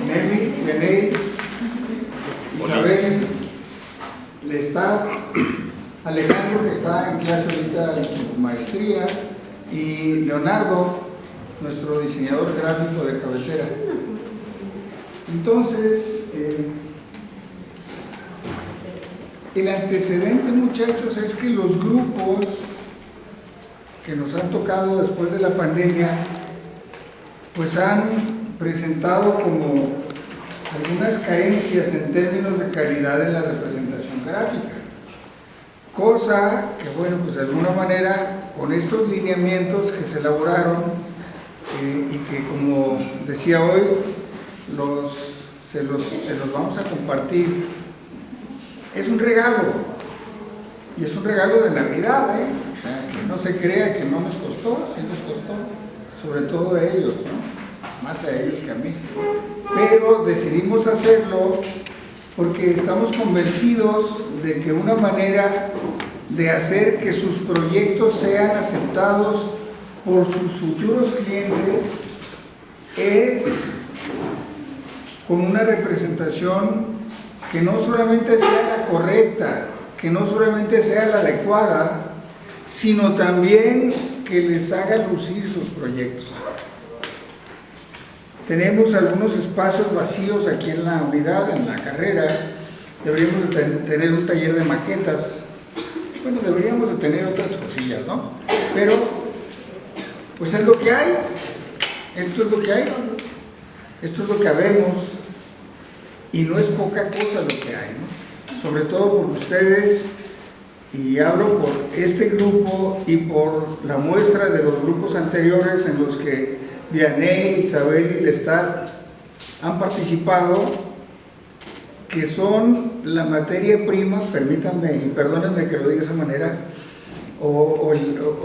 Nemi, Leney, Isabel, Lestat, Alejandro, que está en clase ahorita en su maestría, y Leonardo, nuestro diseñador gráfico de cabecera. Entonces, el antecedente, muchachos, es que los grupos que nos han tocado después de la pandemia, pues han presentado como algunas carencias en términos de calidad en la representación gráfica. Cosa que, bueno, pues de alguna manera, con estos lineamientos que se elaboraron y que, como decía hoy, se los vamos a compartir, es un regalo, y es un regalo de Navidad, o sea, que no se crea que no nos costó, sí nos costó, sobre todo a ellos, ¿no? Más a ellos que a mí, pero decidimos hacerlo porque estamos convencidos de que una manera de hacer que sus proyectos sean aceptados por sus futuros clientes es con una representación que no solamente sea la correcta, que no solamente sea la adecuada, sino también que les haga lucir sus proyectos. Tenemos algunos espacios vacíos aquí en la unidad, en la carrera. Deberíamos de tener un taller de maquetas. Bueno, deberíamos de tener otras cosillas, ¿no? Pero, pues es lo que hay. Esto es lo que hay. Esto es lo que habemos. Y no es poca cosa lo que hay, ¿no? Sobre todo por ustedes, y hablo por este grupo y por la muestra de los grupos anteriores en los que Vianney, Isabel y Lestat han participado, que son la materia prima, permítanme y perdónenme que lo diga de esa manera, o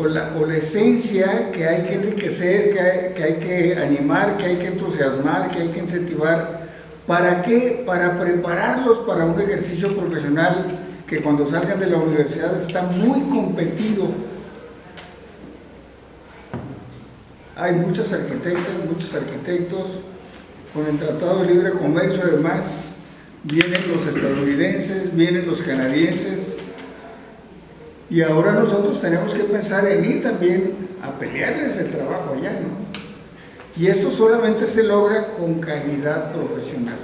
la esencia que hay que enriquecer, que hay que animar, que hay que entusiasmar, que hay que incentivar. ¿Para qué? Para prepararlos para un ejercicio profesional que cuando salgan de la universidad está muy competido. Hay muchas arquitectas, muchos arquitectos. Con el Tratado de Libre Comercio, además, vienen los estadounidenses, vienen los canadienses, y ahora nosotros tenemos que pensar en ir también a pelearles el trabajo allá, ¿no? Y esto solamente se logra con calidad profesional.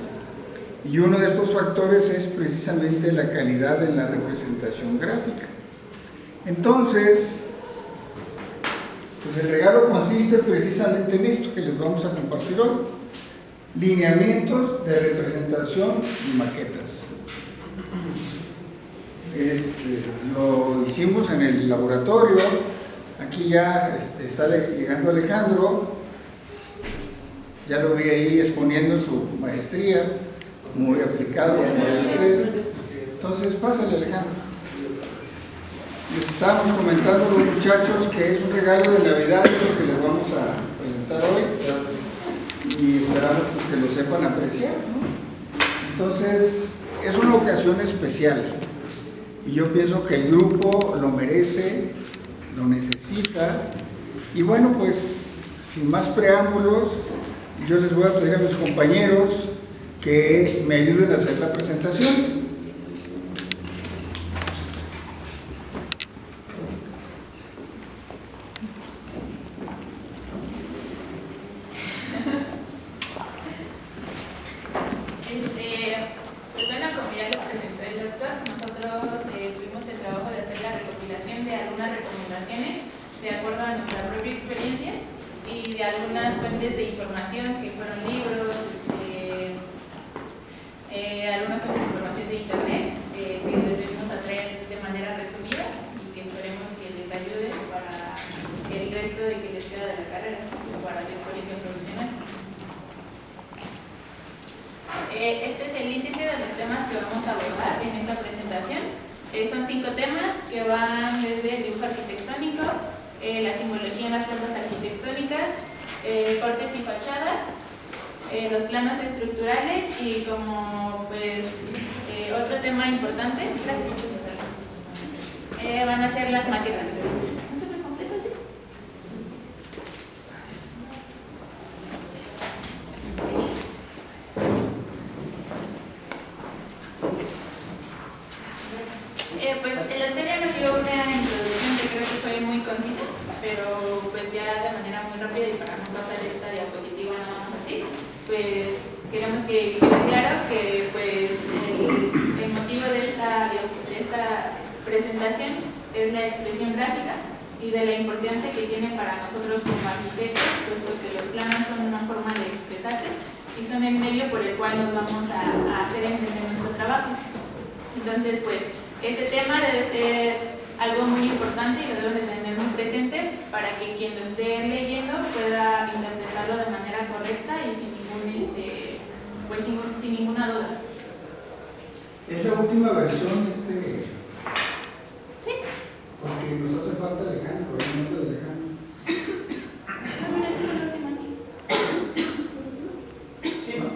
Y uno de estos factores es precisamente la calidad en la representación gráfica. Entonces, pues el regalo consiste precisamente en esto que les vamos a compartir hoy: lineamientos de representación y maquetas. Lo hicimos en el laboratorio. Aquí ya está llegando Alejandro, ya lo vi ahí exponiendo su maestría, muy aplicado como debe ser. Entonces, pásale, Alejandro. Les estábamos comentando a los muchachos que es un regalo de Navidad lo que les vamos a presentar hoy, y esperamos pues, que lo sepan apreciar, ¿no? Entonces, es una ocasión especial y yo pienso que el grupo lo merece, lo necesita. Y bueno, pues sin más preámbulos, yo les voy a pedir a mis compañeros que me ayuden a hacer la presentación. Pues bueno, como ya lo presentó el doctor, nosotros tuvimos el trabajo de hacer la recopilación de algunas recomendaciones de acuerdo a nuestra propia experiencia y de algunas fuentes de información que fueron libros, algunas fuentes de información de internet que les venimos a traer de manera resumida y que esperemos que les ayude para el resto de que les queda de la carrera o para su experiencia profesional. Este es el índice de los temas que vamos a abordar en esta presentación. Son 5 temas que van desde el dibujo arquitectónico, la simbología en las plantas arquitectónicas, cortes y fachadas, los planos estructurales y como pues, otro tema importante, van a ser las maquetas. ¿No se me completa así? pues queremos que quede claro que pues el motivo de esta presentación es la expresión gráfica y de la importancia que tiene para nosotros como arquitectos, puesto que los planos son una forma de expresarse y son el medio por el cual nos vamos a hacer entender nuestro trabajo. Entonces, pues, este tema debe ser algo muy importante y lo debemos de tener muy presente para que quien lo esté leyendo pueda interpretarlo de manera correcta y sin ninguna duda. ¿Es la última versión Sí. Porque nos hace falta Alejandro, el nombre de Alejandro. No, mira, esa fue la última. Sí, ¿no?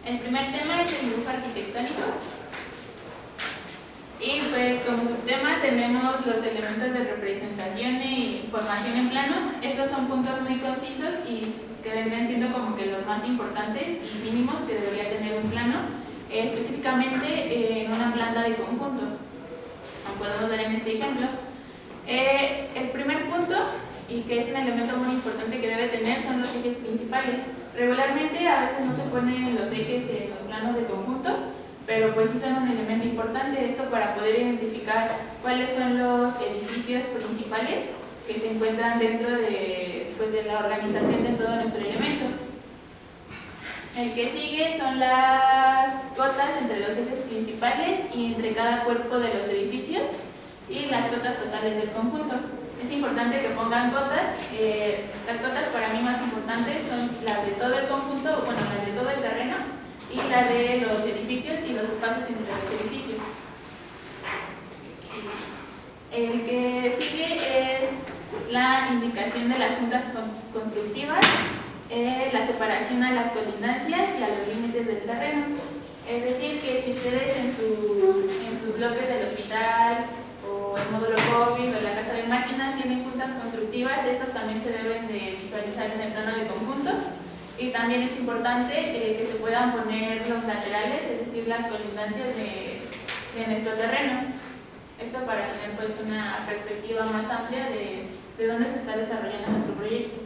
El primer tema es el dibujo arquitectónico. Y pues como subtema tenemos los elementos de representación e información en planos. Estos son puntos muy concisos y que vendrían siendo como que los más importantes y mínimos que debería tener un plano, específicamente en una planta de conjunto, como podemos ver en este ejemplo. El primer punto, y que es un elemento muy importante que debe tener, son los ejes principales. Regularmente a veces no se ponen los ejes en los planos de conjunto, pero pues sí son un elemento importante, esto para poder identificar cuáles son los edificios principales que se encuentran dentro de la organización de todo nuestro elemento. El que sigue son las cotas entre los ejes principales y entre cada cuerpo de los edificios y las cotas totales del conjunto. Es importante que pongan cotas. Las cotas para mí más importantes son las de todo el conjunto, bueno, las de todo el terreno y la de los edificios y los espacios entre los edificios. El que sigue es la indicación de las juntas constructivas, la separación a las colindancias y a los límites del terreno. Es decir, que si ustedes en sus bloques del hospital o el módulo COVID o la casa de máquinas tienen juntas constructivas, estas también se deben de visualizar en el plano de conjunto. Y también es importante que se puedan poner los laterales, es decir, las colindancias de nuestro terreno. Esto para tener pues una perspectiva más amplia de dónde se está desarrollando nuestro proyecto.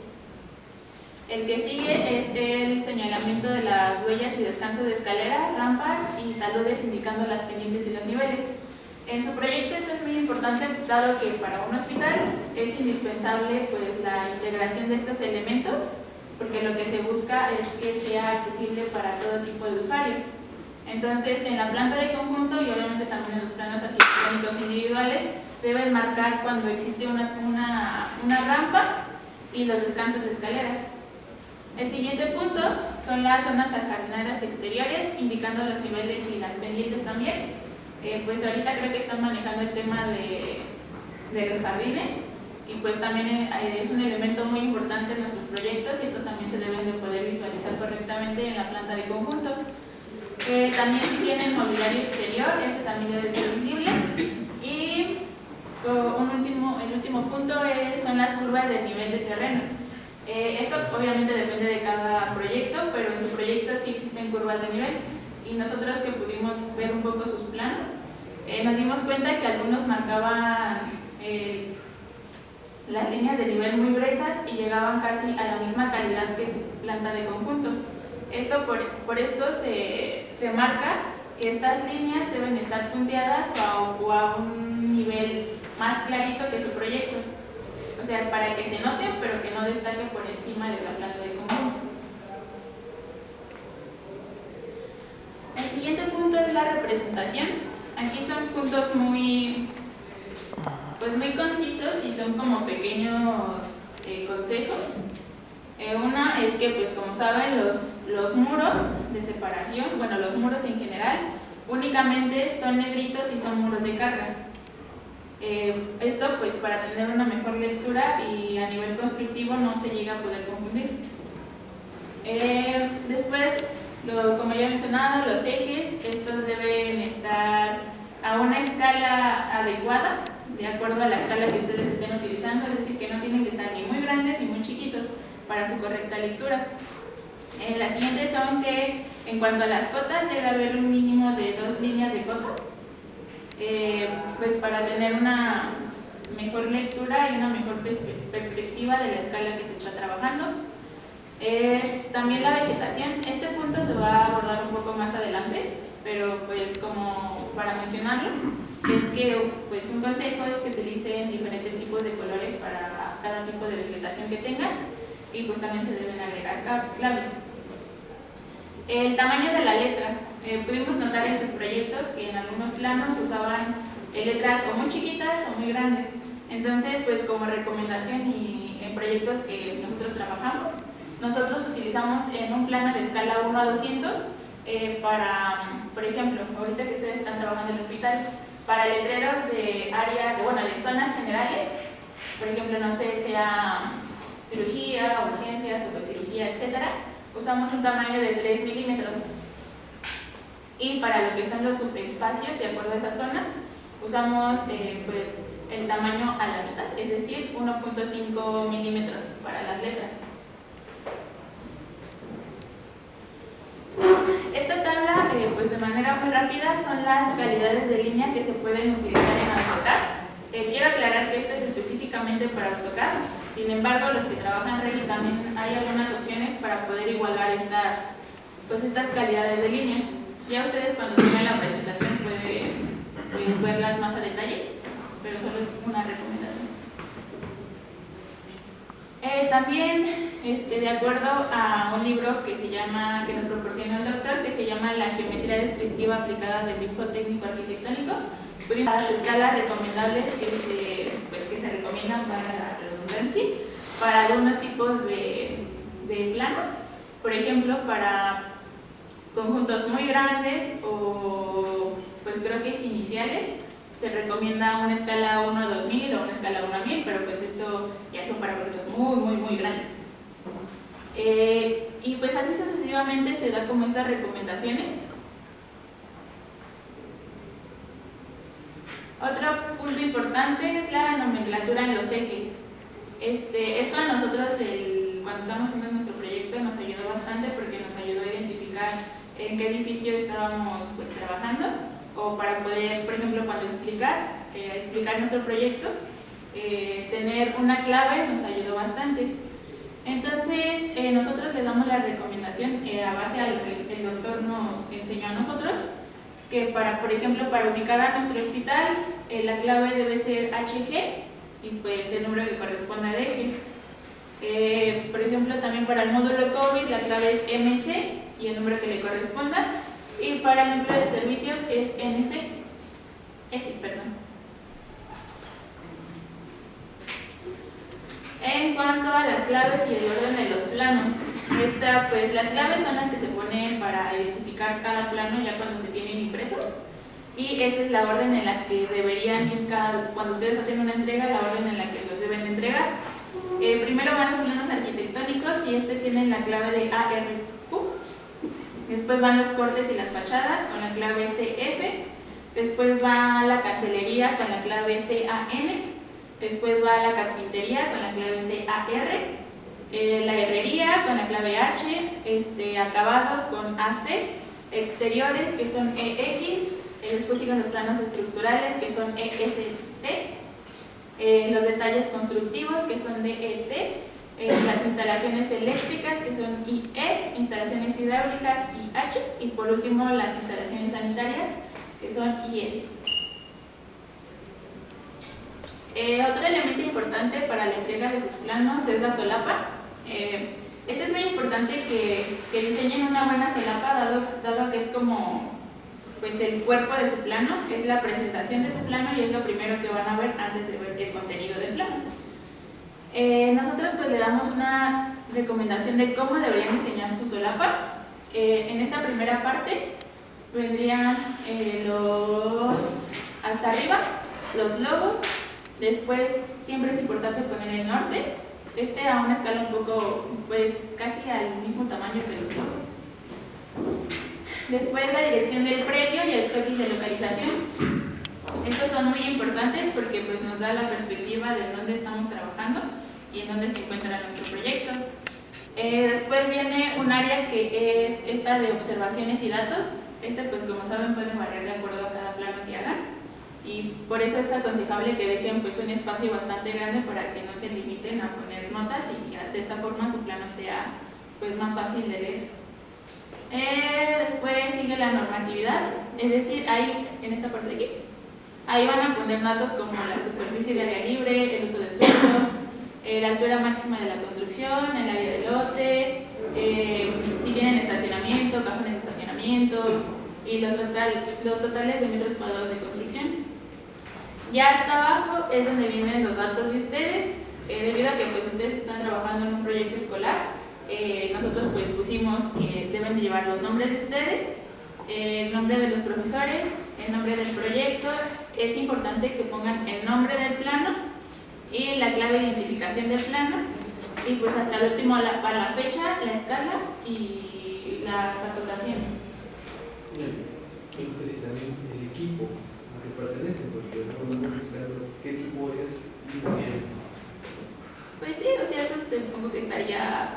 El que sigue es el señalamiento de las huellas y descansos de escalera, rampas y taludes indicando las pendientes y los niveles. En su proyecto esto es muy importante, dado que para un hospital es indispensable pues la integración de estos elementos, porque lo que se busca es que sea accesible para todo tipo de usuario. Entonces, en la planta de conjunto y obviamente también en los planos arquitectónicos individuales, deben marcar cuando existe una rampa y los descansos de escaleras. El siguiente punto son las zonas ajardinadas exteriores, indicando los niveles y las pendientes también. Pues ahorita creo que están manejando el tema de los jardines y pues también es un elemento muy importante en nuestros proyectos y estos también se deben de poder visualizar correctamente en la planta de conjunto. También si tienen mobiliario exterior, este también debe ser visible. Y el último punto son las curvas del nivel de terreno. Esto obviamente depende de cada proyecto, pero en su proyecto sí existen curvas de nivel. Y nosotros que pudimos ver un poco sus planos, nos dimos cuenta que algunos marcaban las líneas de nivel muy gruesas y llegaban casi a la misma calidad que su planta de conjunto. Esto por esto se marca que estas líneas deben estar punteadas o a un nivel más clarito que su proyecto. O sea, para que se note, pero que no destaque por encima de la planta de conjunto. El siguiente punto es la representación. Aquí son puntos muy concisos y son como pequeños consejos. Una es que, pues como saben, los muros de separación, bueno, los muros en general, únicamente son negritos y son muros de carga. Esto pues para tener una mejor lectura y a nivel constructivo no se llega a poder confundir. Después, como ya he mencionado, los ejes, estos deben estar a una escala adecuada, de acuerdo a la escala que ustedes estén utilizando, es decir, que no tienen que estar ni muy grandes ni muy chiquitos para su correcta lectura. Las siguientes son que en cuanto a las cotas debe haber un mínimo de 2 líneas de cotas, pues para tener mejor lectura y una mejor perspectiva de la escala que se está trabajando. También la vegetación, este punto se va a abordar un poco más adelante, pero pues como para mencionarlo, es que pues un consejo es que utilicen diferentes tipos de colores para cada tipo de vegetación que tengan, y pues también se deben agregar claves. El tamaño de la letra, pudimos notar en sus proyectos que en algunos planos usaban letras o muy chiquitas o muy grandes. Entonces, pues como recomendación y en proyectos que nosotros trabajamos, nosotros utilizamos en un plano de escala 1 a 200 para, por ejemplo, ahorita que ustedes están trabajando en el hospital, para letreros de área, de zonas generales, por ejemplo, no sé, sea cirugía, urgencias, cirugía, etcétera, usamos un tamaño de 3 milímetros. Y para lo que son los subespacios, de acuerdo a esas zonas, usamos pues el tamaño a la mitad, es decir, 1.5 milímetros para las letras. Esta tabla, pues de manera muy rápida, son las calidades de línea que se pueden utilizar en AutoCAD. Quiero aclarar que esto es específicamente para AutoCAD, sin embargo, los que trabajan Revit también hay algunas opciones para poder igualar estas calidades de línea. Ya ustedes cuando tengan la presentación pueden verlas más a detalle, pero solo es una recomendación. También, de acuerdo a un libro que nos proporciona el doctor, que se llama La geometría descriptiva aplicada del dibujo técnico arquitectónico, las escalas recomendables que se recomiendan para la redundancia, para algunos tipos de planos, por ejemplo, para conjuntos muy grandes o pues creo que es iniciales, se recomienda una escala 1 a 2000 o una escala 1 a 1000, pero pues esto ya son para proyectos muy grandes. Y pues así sucesivamente se da como estas recomendaciones. Otro punto importante es la nomenclatura en los ejes. Esto a nosotros cuando estábamos haciendo nuestro proyecto nos ayudó bastante porque nos ayudó a identificar en qué edificio estábamos pues trabajando, o para poder, por ejemplo, cuando explicar nuestro proyecto, tener una clave nos ayudó bastante. Entonces, nosotros le damos la recomendación a base a lo que el doctor nos enseñó a nosotros, que por ejemplo, para ubicar a nuestro hospital, la clave debe ser HG y pues el número que corresponda de eje. Por ejemplo, también para el módulo COVID, la clave es MC y el número que le corresponda. Y para el empleo de servicios es perdón. En cuanto a las claves y el orden de los planos, pues las claves son las que se ponen para identificar cada plano ya cuando se tienen impresos, y esta es la orden en la que deberían ir cuando ustedes hacen una entrega, la orden en la que los deben de entregar. Primero van los planos arquitectónicos y tienen la clave de ARQ. Después van los cortes y las fachadas con la clave CF. Después va la cancelería con la clave CAN. Después va la carpintería con la clave CAR. La herrería con la clave H. Acabados con AC. Exteriores que son EX. Después siguen los planos estructurales que son EST. Los detalles constructivos que son DET. Las instalaciones eléctricas que son IE, instalaciones hidráulicas IH, y por último las instalaciones sanitarias que son IS. Otro elemento importante para la entrega de sus planos es la solapa. Es muy importante que diseñen una buena solapa, dado que es como pues el cuerpo de su plano, es la presentación de su plano y es lo primero que van a ver antes de ver el contenido del plano. Nosotros pues le damos una recomendación de cómo deberían diseñar su solapa. En esta primera parte vendrían hasta arriba los logos. Después siempre es importante poner el norte, a una escala un poco, pues casi al mismo tamaño que los logos. Después la dirección del predio y el croquis de localización. Estos son muy importantes porque pues, nos da la perspectiva de dónde estamos trabajando y en dónde se encuentra nuestro proyecto. Después viene un área que es esta de observaciones y datos. Pues como saben pueden variar de acuerdo a cada plano que hagan. y por eso es aconsejable que dejen pues un espacio bastante grande para que no se limiten a poner notas y de esta forma su plano sea pues más fácil de leer. Después sigue la normatividad, es decir, ahí en esta parte de aquí, ahí van a poner datos como la superficie de área libre, el uso del suelo, la altura máxima de la construcción, el área de lote, si tienen estacionamiento, cajones de estacionamiento y los totales de metros cuadrados de construcción. Ya hasta abajo es donde vienen los datos de ustedes, debido a que pues ustedes están trabajando en un proyecto escolar. Nosotros pues pusimos que deben de llevar los nombres de ustedes, el nombre de los profesores, el nombre del proyecto. Es importante que pongan el nombre del plano y la clave de identificación del plano, y pues hasta el último para la fecha, la escala y las acotaciones. Y también el equipo al que pertenecen, porque no podemos saber qué equipo es y por qué. Pues sí, o sea, eso supongo que estaría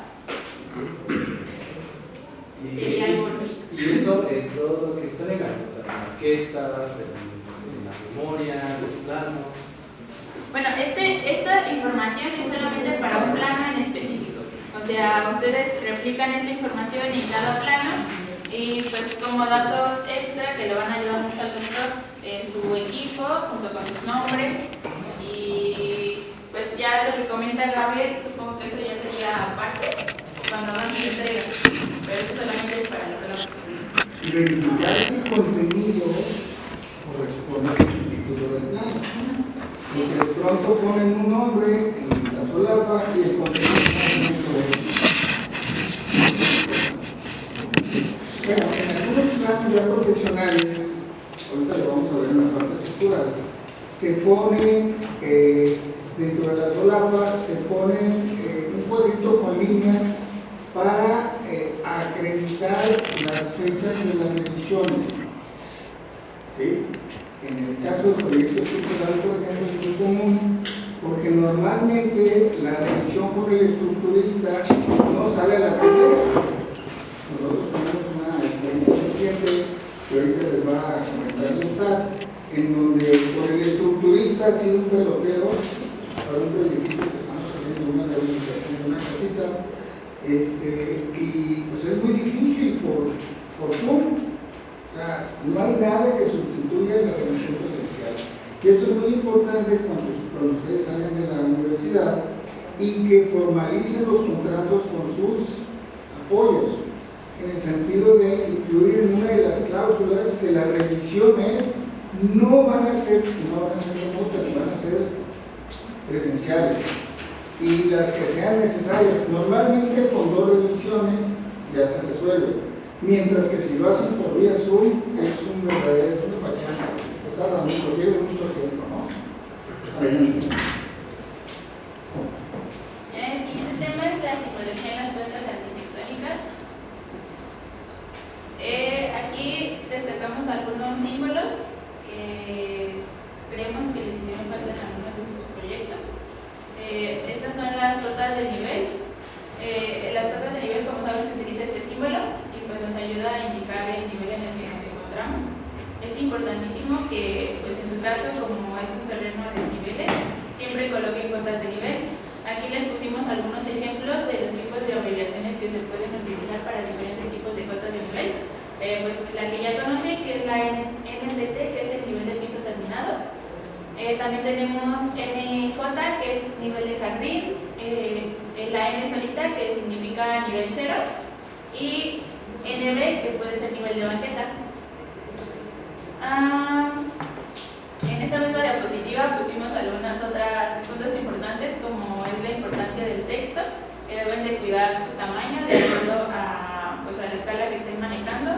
sería algo lógico. Y eso en todo lo que entregan, o sea, maquetas, en las memorias, los planos. Bueno, esta información es solamente para un plano en específico. O sea, ustedes replican esta información en cada plano y pues como datos extra que le van a ayudar mucho al tutor en su equipo, junto con sus nombres. Y pues ya lo que comenta Gabriel, supongo que eso ya sería aparte cuando hagan su entrega, pero eso solamente es para la sola. Y verificar que el contenido corresponde al título del plano. Porque de pronto ponen un nombre en la solapa y el contenido está en el Bueno, en algunos planos ya profesionales, ahorita lo vamos a ver en la parte estructural, se ponen dentro de la solapa, se ponen un cuadrito con líneas para acreditar las fechas de las revisiones. ¿Sí? En el caso del proyecto estructural, por ejemplo, es muy común, porque normalmente la revisión por el estructurista no sale a la primera. Nosotros tenemos una experiencia reciente que ahorita les va a comentar el Estado, en donde por el estructurista ha sido un pelotero para un proyectito que estamos haciendo, una rehabilitación de una casita, y pues es muy difícil por Zoom. O sea, no hay nada que sustituya la revisión presencial. Y esto es muy importante cuando ustedes salgan de la universidad y que formalicen los contratos con sus apoyos, en el sentido de incluir en una de las cláusulas que las revisiones no van a ser remotas, van a ser presenciales. Y las que sean necesarias, normalmente con 2 revisiones ya se resuelve. Mientras que si lo hacen por vía Zoom, es un verdadero, es una pachanga, se tarda mucho, pierde mucho tiempo, ¿no? El siguiente tema es la simbología en las plantas arquitectónicas. Aquí destacamos algunos símbolos que creemos que les hicieron falta en algunos de sus proyectos. Estas son las cotas de nivel. Las cotas de nivel, como saben, se utiliza este símbolo y pues nos ayuda a indicar el nivel en el que nos encontramos. Es importantísimo que, pues en su caso, como es un terreno de niveles, siempre coloquen cotas de nivel. Aquí les pusimos algunos ejemplos de los tipos de abreviaciones que se pueden utilizar para diferentes tipos de cotas de nivel. Pues la que ya conocen, que es la NPT, que es el nivel de piso terminado. También tenemos NJ, que es nivel de jardín, la N solita, que significa nivel 0, y NB, que puede ser nivel de banqueta. En esta misma diapositiva pusimos algunas otras puntos importantes, como es la importancia del texto, que deben de cuidar su tamaño de acuerdo a, pues, a la escala que estén manejando.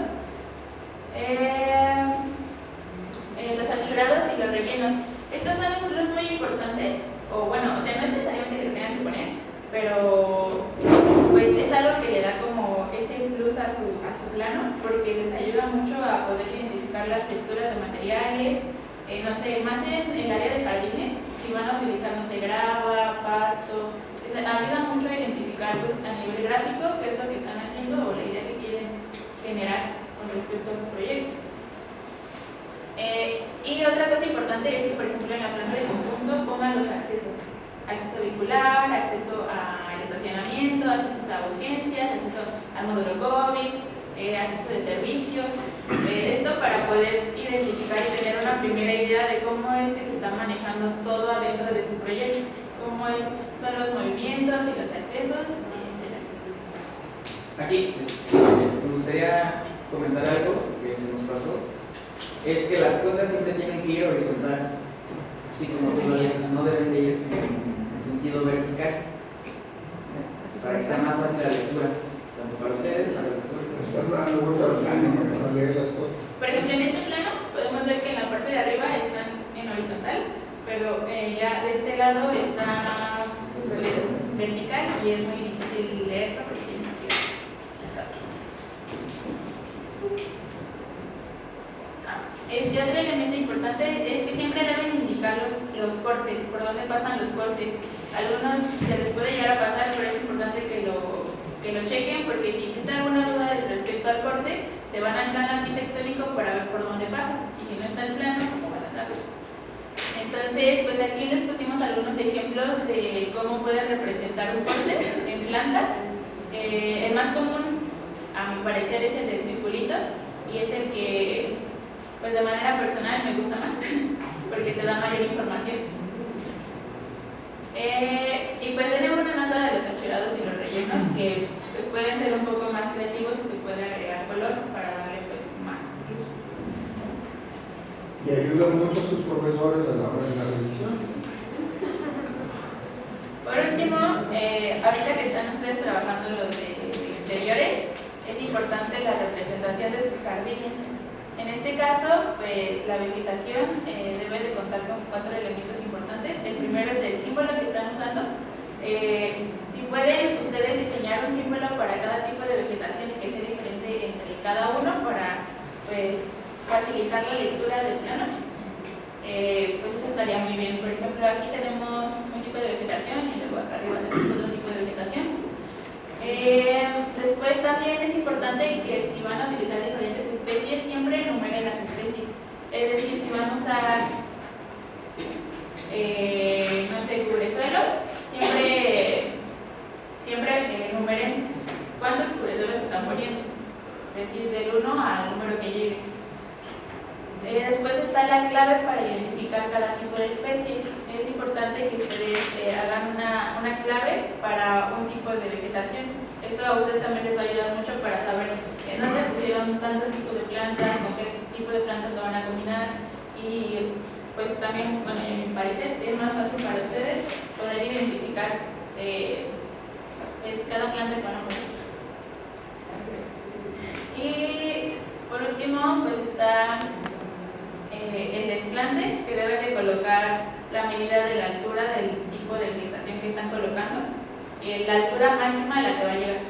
Los anchurados y los rellenos. Estos son un plus muy importante, o bueno, o sea, no es necesariamente que lo tengan que poner, pero pues es algo que le da como ese plus a su plano, porque les ayuda mucho a poder identificar las texturas de materiales, no sé, más en el área de jardines, si van a utilizar, no sé, grava, pasto, ayuda mucho a identificar pues a nivel gráfico qué es lo que están haciendo o la idea que quieren generar con respecto a su proyecto. Y otra cosa importante importante es que, por ejemplo, en la planta de conjunto pongan los accesos. Acceso vehicular, acceso al estacionamiento, acceso a urgencias, acceso al módulo COVID, acceso de servicios. Esto para poder identificar y tener una primera idea de cómo es que se está manejando todo adentro de su proyecto, cómo son los movimientos y los accesos, etc. Aquí me gustaría comentar algo que se nos pasó. Es que las cosas siempre tienen que ir horizontal, así como tú lo dices, no deben de ir en sentido vertical, para que sea más fácil la lectura, tanto para ustedes, para los lectores. Estás dando vuelta al plano para leer las cosas. Por ejemplo, en este plano podemos ver que en la parte de arriba están en horizontal, pero ya de este lado está pues, vertical y es muy difícil leerlo porque tiene aquí. Este otro elemento importante es que siempre deben indicar los cortes, por dónde pasan los cortes. Algunos se les puede llegar a pasar, pero es importante que lo chequen, porque si existe alguna duda respecto al corte, se van al plano arquitectónico para ver por dónde pasa, y si no está el plano, ¿cómo van a saber? Entonces, pues aquí les pusimos algunos ejemplos de cómo pueden representar un corte en planta. El más común, a mi parecer, es el del circulito, y es el que, pues de manera personal, me gusta más, porque te da mayor información. Y pues tenemos una nota de los anchurados y los rellenos que pues pueden ser un poco más creativos y se puede agregar color para darle pues más. Y ayudan mucho a sus profesores a la hora de la revisión. Por último, ahorita que están ustedes trabajando los de exteriores, es importante la representación de sus jardines. En este caso, pues la vegetación debe de contar con 4 elementos importantes. El primero es el símbolo que están usando. Si pueden ustedes diseñar un símbolo para cada tipo de vegetación y que sea diferente entre cada uno para pues, facilitar la lectura del plano, pues eso estaría muy bien. Por ejemplo, aquí tenemos un tipo de vegetación y luego acá arriba tenemos otro tipo de vegetación. Después también es importante que si van a utilizar diferentes especies, siempre enumeren las especies. Es decir, si van a usar, no sé, cubresuelos, siempre enumeren cuántos cubresuelos están poniendo. Es decir, del 1 al número que llegue. Después está la clave para identificar cada tipo de especie. Es importante que ustedes hagan una clave para un tipo de vegetación. Esto a ustedes también les va a ayudar mucho para saber en dónde pusieron tantos tipos de plantas, con qué tipo de plantas lo van a combinar. Y pues también, bueno, en mi parecer, es más fácil para ustedes poder identificar cada planta que van a poner. Y por último, pues está el desplante, que debe de colocar la medida de la altura del tipo de vegetación que están colocando, la altura máxima a la que va a llegar,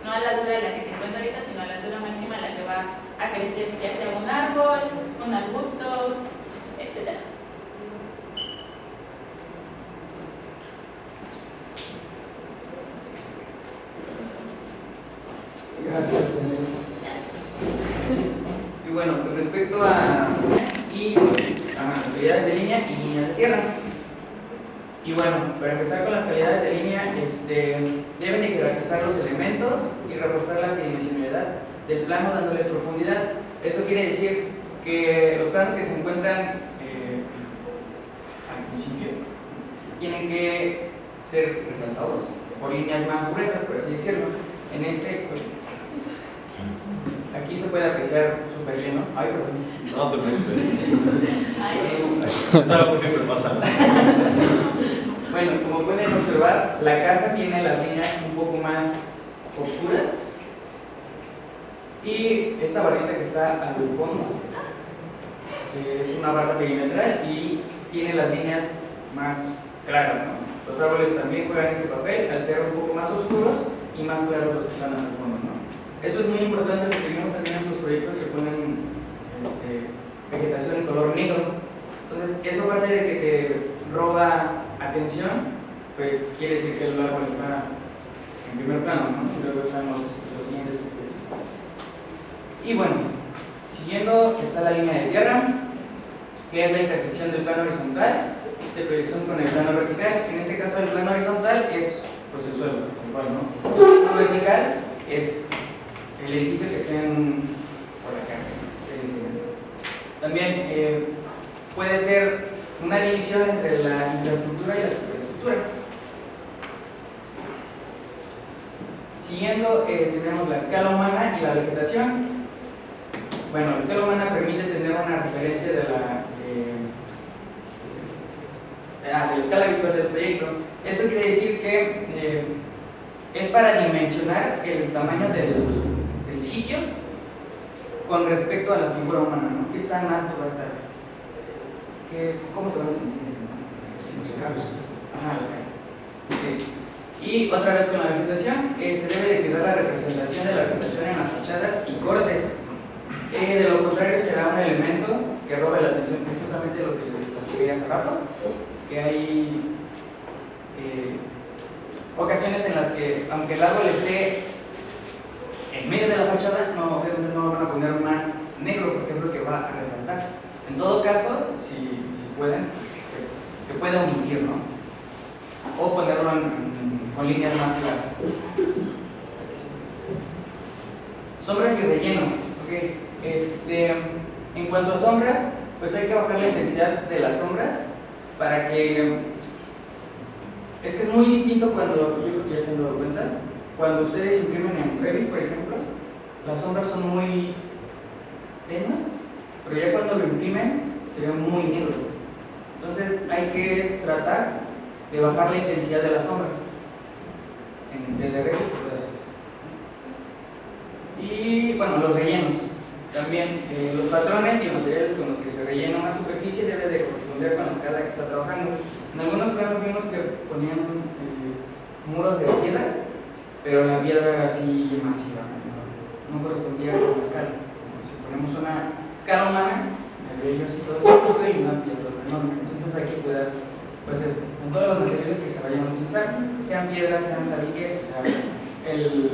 no a la altura de la que se encuentra ahorita, sino a la altura máxima a la que va a crecer, ya sea un árbol, un arbusto, etc. Gracias. Y bueno, pues respecto a las calidades de línea y líneas de tierra. Y bueno, para empezar con las calidades de línea, deben de jerarquizar los elementos y reforzar la tridimensionalidad del plano dándole profundidad. Esto quiere decir que los planos que se encuentran al principio tienen que ser resaltados por líneas más gruesas, por así decirlo. En aquí se puede apreciar súper bien, ¿no? Ay, perdón. No te preocupes. Ay. Es algo que siempre pasa. Bueno, como pueden observar, la casa tiene las líneas un poco más oscuras y esta barrita que está al fondo es una barra perimetral y tiene las líneas más claras, ¿no? Los árboles también juegan este papel al ser un poco más oscuros y más claros los que están al fondo, ¿no? Esto es muy importante porque vimos también en sus proyectos que ponen vegetación en color negro. Entonces, eso aparte de que te roba atención, pues quiere decir que el árbol está en primer plano, ¿no? Y luego están los siguientes. Y bueno, siguiendo está la línea de tierra. que es la intersección del plano horizontal de proyección con el plano vertical. En este caso el plano horizontal es pues el suelo, igual, ¿no? El plano vertical es el edificio que esté por la casa, también puede ser una división entre la infraestructura y la superestructura. Siguiendo, tenemos la escala humana y la vegetación. Bueno, la escala humana permite tener una referencia de la escala visual del proyecto. Esto quiere decir que es para dimensionar el tamaño del sitio con respecto a la figura humana, ¿no? ¿Qué tan alto va a estar? ¿Cómo se van a sentir? Los carros. Ajá, la escala. Sí. Y otra vez con la vegetación, se debe de cuidar la representación de la vegetación en las fachadas y cortes. De lo contrario será un elemento que robe la atención, que es justamente lo que les platiqué hace rato, que hay ocasiones en las que, aunque el árbol esté en medio de la fachada, no lo van a poner más negro porque es lo que va a resaltar. En todo caso, si pueden, se puede omitir, ¿no? O ponerlo con líneas más claras. Sombras y rellenos. Okay. En cuanto a sombras, pues hay que bajar la intensidad de las sombras para que... Es que es muy distinto cuando, yo creo que ya se han dado cuenta, cuando ustedes imprimen en Revit, por ejemplo, las sombras son muy tenues, pero ya cuando lo imprimen se ve muy negro. Entonces hay que tratar de bajar la intensidad de la sombra. Desde Revit se puede hacer eso. Y bueno, los rellenos. También los patrones y materiales con los que se rellena una superficie debe de corresponder con la escala que está trabajando. En algunos planos vimos que ponían muros de piedra, pero la piedra era así masiva, no correspondía con la escala. Si ponemos una escala humana, el así todo chiquito y una piedra enorme. Entonces hay que cuidar pues eso, en todos los materiales que se vayan a utilizar, sean piedras, sean saliques, o sea, el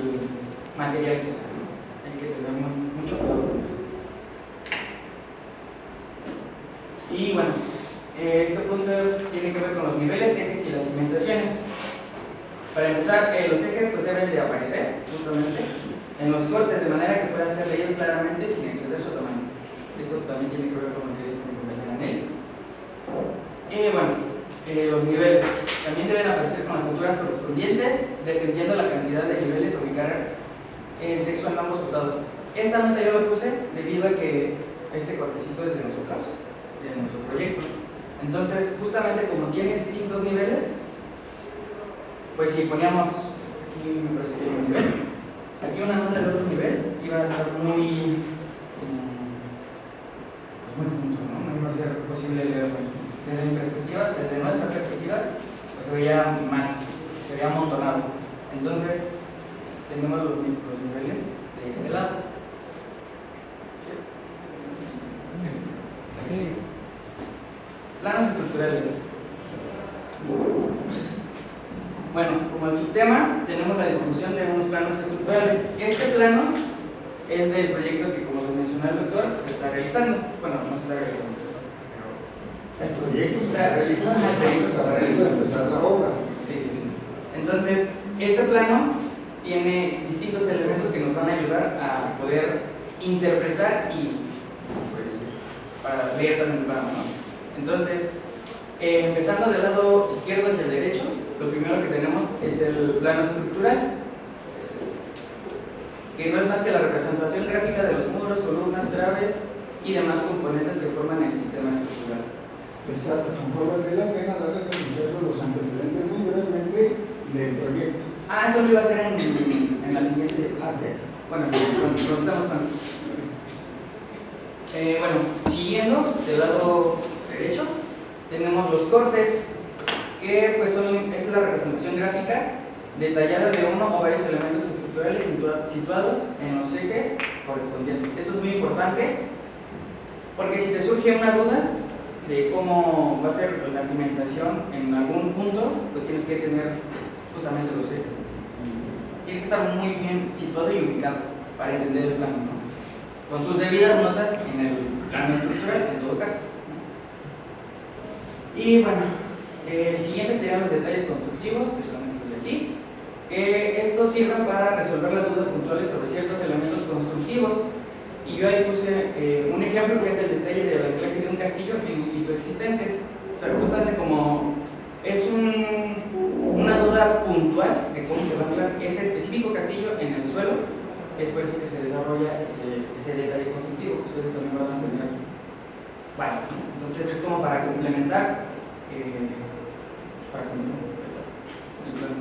material que sea, ¿no? Hay que tener mucho cuidado con eso. Y bueno, este punto tiene que ver con los niveles, ejes y las cimentaciones. Para empezar, los ejes pues deben de aparecer justamente en los cortes de manera que puedan ser leídos claramente sin exceder su tamaño. Esto también tiene que ver con lo que dijo mi compañera Nelly. Bueno, los niveles también deben aparecer con las alturas correspondientes dependiendo la cantidad de niveles a ubicar el texto en ambos costados. Esta nota yo la puse debido a que este cortecito es de nosotros, de nuestro proyecto. Entonces, justamente como tiene distintos niveles, pues si poníamos aquí, me parece que hay un nivel, aquí una nota de otro nivel, iba a estar muy junto, ¿no? No iba a ser posible leerlo. Desde mi perspectiva, desde nuestra perspectiva, pues se veía mal, se veía amontonado. Entonces, tenemos los niveles de este lado. Planos estructurales. Bueno, como el subtema, tenemos la distribución de unos planos estructurales. Este plano es del proyecto que, como les mencionó el doctor, se está realizando. Bueno, no se está realizando. El proyecto está realizando, el proyecto está realizando, empezar la obra. Sí. Entonces, este plano tiene distintos elementos que nos van a ayudar a poder interpretar y pues, para leer también el plano, ¿no? Entonces, empezando del lado izquierdo hacia el derecho, lo primero que tenemos es el plano estructural, que no es más que la representación gráfica de los muros, columnas, traves y demás componentes que forman el sistema estructural. A lo mejor valdría la pena darles a muchachos los antecedentes muy brevemente del proyecto. Eso lo iba a hacer en la siguiente. Bueno, cuando estamos con... bueno, siguiendo del lado derecho, tenemos los cortes, que pues es la representación gráfica detallada de uno o varios elementos estructurales situados en los ejes correspondientes. Esto es muy importante, porque si te surge una duda de cómo va a ser la cimentación en algún punto, pues tienes que tener justamente los ejes. Tiene que estar muy bien situado y ubicado para entender el plano, ¿no? Con sus debidas notas en el plano estructural, en todo caso. Y bueno, el siguiente serían los detalles constructivos, que son estos de aquí. Estos sirven para resolver las dudas puntuales sobre ciertos elementos constructivos. Y yo ahí puse un ejemplo que es el detalle del anclaje de un castillo en un piso existente. O sea, justamente como es una duda puntual de cómo se va a anclar ese específico castillo en el suelo, es por eso que se desarrolla ese detalle constructivo. Ustedes también van a entender. Vale, entonces es como para complementar el plan.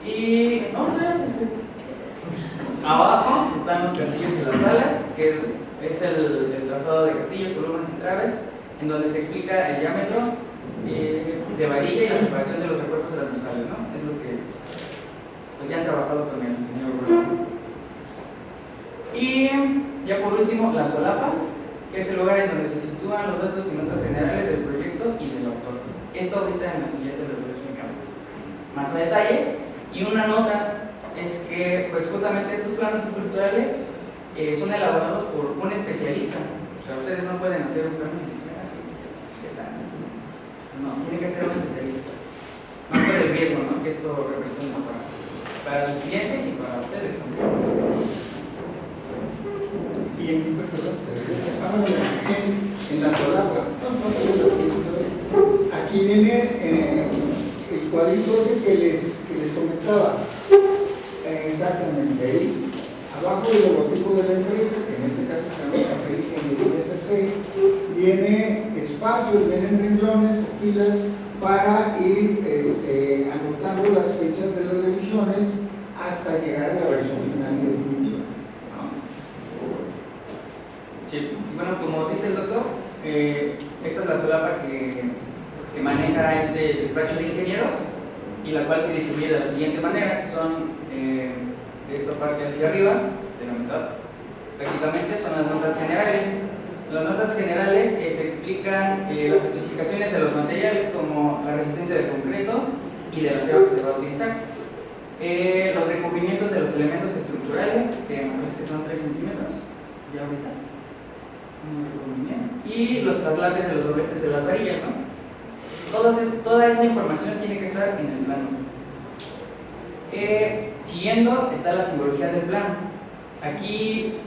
Y abajo están los castillos y las salas, que es el trazado de castillos, columnas y traves, en donde se explica el diámetro de varilla y la separación de los refuerzos transversales, ¿no? Es lo que pues ya han trabajado con el ingeniero Bruno. Y ya por último, la solapa, que es el lugar en donde se sitúan los datos y notas generales del proyecto y del autor. Esto ahorita en la siguiente les voy a explicar más a detalle. Y una nota es que pues justamente estos planos estructurales son elaborados por un especialista. O sea, ustedes no pueden hacer un plano y decir así, está. No, tiene que ser un especialista. Más por el riesgo, ¿no?, que esto representa para los clientes y para ustedes también. Y en la solapa, aquí viene el cuadrito ese que les comentaba. Exactamente ahí, abajo del logotipo de la empresa, que en este caso se llama Café Ingeniería SC, viene espacios, vienen renglones o pilas para ir anotando las fechas de las revisiones hasta llegar a la versión final y definitiva. Sí, bueno, como dice el doctor, esta es la solapa que maneja ese despacho de ingenieros y la cual se distribuye de la siguiente manera. Son de esta parte hacia arriba, de la mitad, prácticamente son las notas generales. Las notas generales se explican las especificaciones de los materiales, como la resistencia del concreto y del acero que se va a utilizar. Los recubrimientos de los elementos estructurales, que me parece que son 3 centímetros, ya ahorita. Y los traslates de los dobleces de las varillas, ¿no? Toda esa información tiene que estar en el plano. Siguiendo está la simbología del plano. Aquí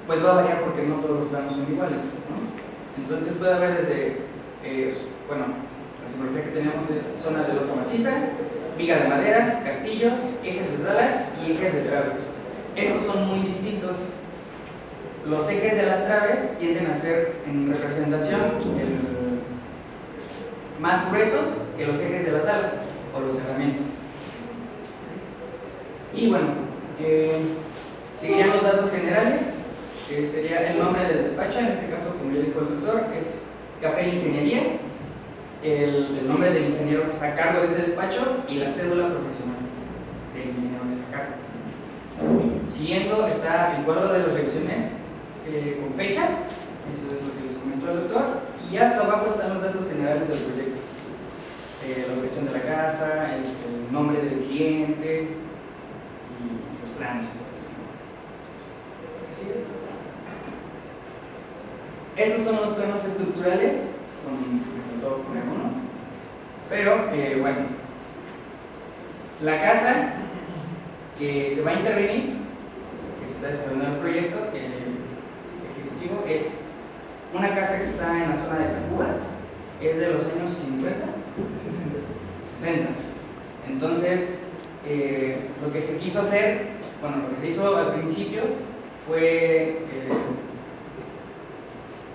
pues va a variar porque no todos los planos son iguales, ¿no? Entonces puede haber desde, bueno, la simbología que tenemos es zona de losa maciza, viga de madera, castillos, ejes de traves y ejes de traves. Estos son muy distintos. Los ejes de las traves tienden a ser en representación más gruesos que los ejes de las alas o los cerramientos. Y bueno, seguirían los datos generales, que sería el nombre del despacho, en este caso, como ya dijo el doctor, es Café Ingeniería. El nombre del ingeniero que está a cargo de ese despacho y la cédula profesional del ingeniero que está a cargo. Siguiendo está el cuadro de las revisiones con fechas, eso es lo que les comentó el doctor, y hasta abajo están los datos generales del proyecto. La ubicación de la casa, el nombre del cliente y los planos. Estos son los planos estructurales, con todo poner uno. Pero, bueno, la casa que se va a intervenir, que se está desarrollando el proyecto, ejecutivo, es una casa que está en la zona de Tacuba, es de los años 50, 60. Entonces, lo que se quiso hacer, bueno, lo que se hizo al principio fue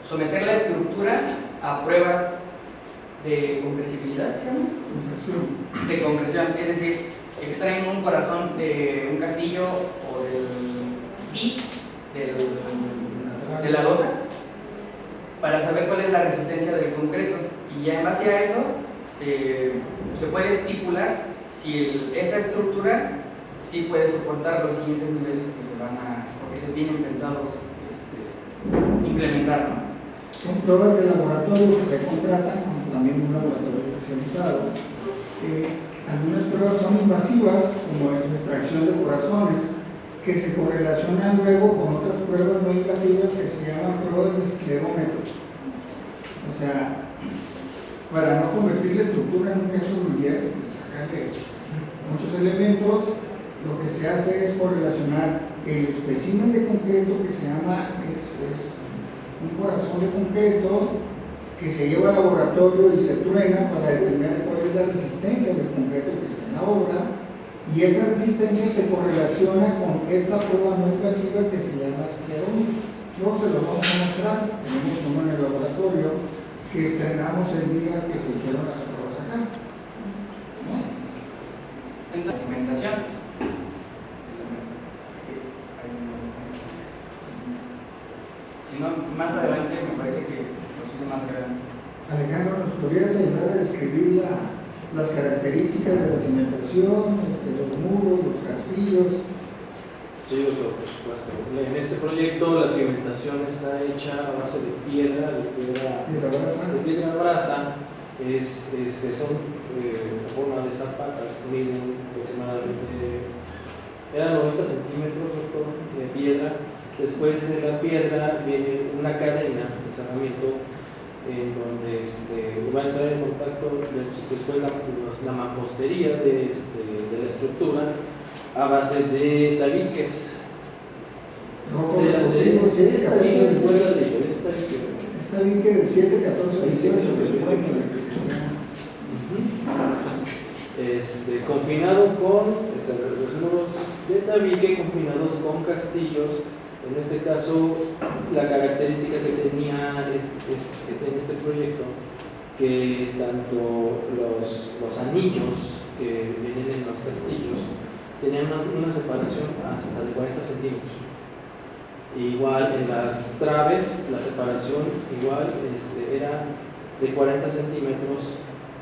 someter la estructura a pruebas de compresibilidad, ¿sí? De compresión, es decir, extraen un corazón de un castillo o de la losa para saber cuál es la resistencia del concreto, y ya en base a eso se puede estipular si esa estructura sí puede soportar los siguientes niveles que se van a, o que se tienen pensados implementar, ¿no? Son pruebas de laboratorio que se contratan, como también un laboratorio especializado. Algunas pruebas son invasivas, como la extracción de corazones, que se correlacionan luego con otras pruebas no invasivas que se llaman pruebas de esclerómetro. O sea, para no convertir la estructura en un queso gruyere, sacarle muchos elementos, lo que se hace es correlacionar el espécimen de concreto que se llama, es un corazón de concreto que se lleva al laboratorio y se truena para determinar cuál es la resistencia del concreto que está en la obra, y esa resistencia se correlaciona con esta prueba no invasiva que se llama esclerómetro. Luego se lo vamos a mostrar, tenemos uno en el laboratorio que estrenamos el día que se hicieron las pruebas acá, ¿no? Entonces, cimentación. Si no, más adelante me parece que los hice más grandes. Alejandro, ¿nos podrías ayudar a describir las características de la cimentación, los muros, los castillos? Sí, doctor, por supuesto. En este proyecto la cimentación está hecha a base de piedra ¿De la brasa? son forma de zapatas, miden aproximadamente, eran 90 centímetros, doctor, de piedra. Después de la piedra viene una cadena de cerramiento en donde va a entrar en contacto después la mampostería de la estructura a base de tabiques. Esta tabique de 7, 14, 18 que se puede confinado con los muros de tabique confinados con castillos. En este caso, la característica que tenía este proyecto, que tanto los anillos que vienen en los castillos tenían una separación hasta de 40 centímetros. Igual en las traves, la separación igual era de 40 centímetros,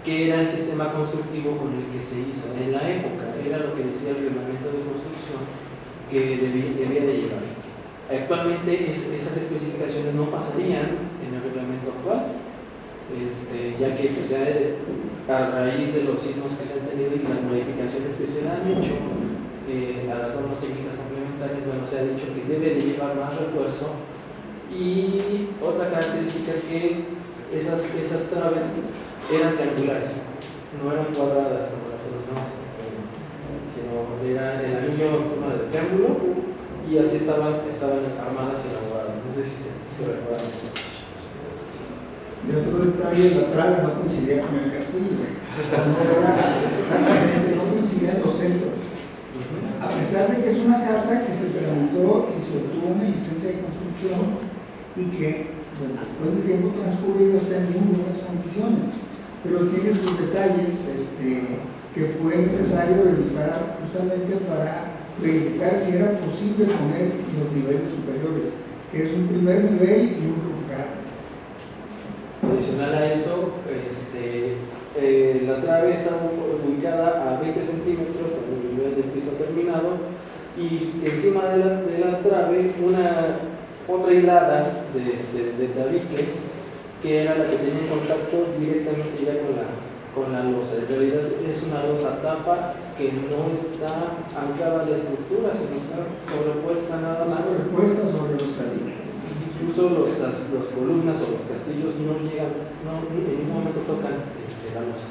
que era el sistema constructivo con el que se hizo en la época, era lo que decía el reglamento de construcción que debía de llevar. Actualmente esas especificaciones no pasarían en el reglamento actual, ya que pues, ya a raíz de los sismos que se han tenido y las modificaciones que se han hecho a las normas técnicas complementarias, bueno, se ha dicho que debe de llevar más refuerzo. Y otra característica que esas traves eran triangulares, no eran cuadradas como las conocemos, sino era el anillo en forma de triángulo, y así estaban armadas y elaboradas. No sé si se recuerdan. Y otro detalle, la trave no coincidía con el castillo. Exactamente, no coincidían los centros. A pesar de que es una casa que se tramitó y se obtuvo una licencia de construcción y que después del tiempo transcurrido está en muy buenas condiciones, pero tiene sus detalles que fue necesario revisar justamente para verificar si era posible poner los niveles superiores, que es un primer nivel y un lugar. Adicional a eso, la trave está ubicada a 20 centímetros con el nivel de piso terminado, y encima de la trave otra hilada de tabiques, que era la que tenía contacto directamente ya con la losa. En realidad es una losa tapa que no está anclada a la estructura, sino está sobrepuesta nada más. Sobrepuesta sobre los tabiques. Incluso las columnas o los castillos no llegan, en ningún momento tocan la losa.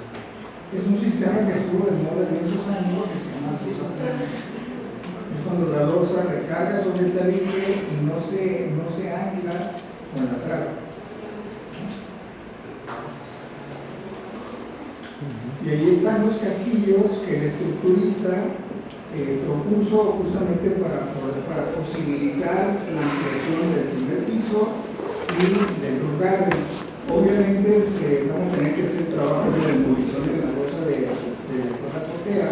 Es un sistema que estuvo de moda en esos años que se llama losa tapa. Es cuando la losa recarga sobre el tabique y no se ancla con la trave. Y ahí están los castillos que el estructurista propuso justamente para posibilitar la ampliación del primer piso y del roof garden. Obviamente se van a tener que hacer trabajo de demolición de la losa de la azotea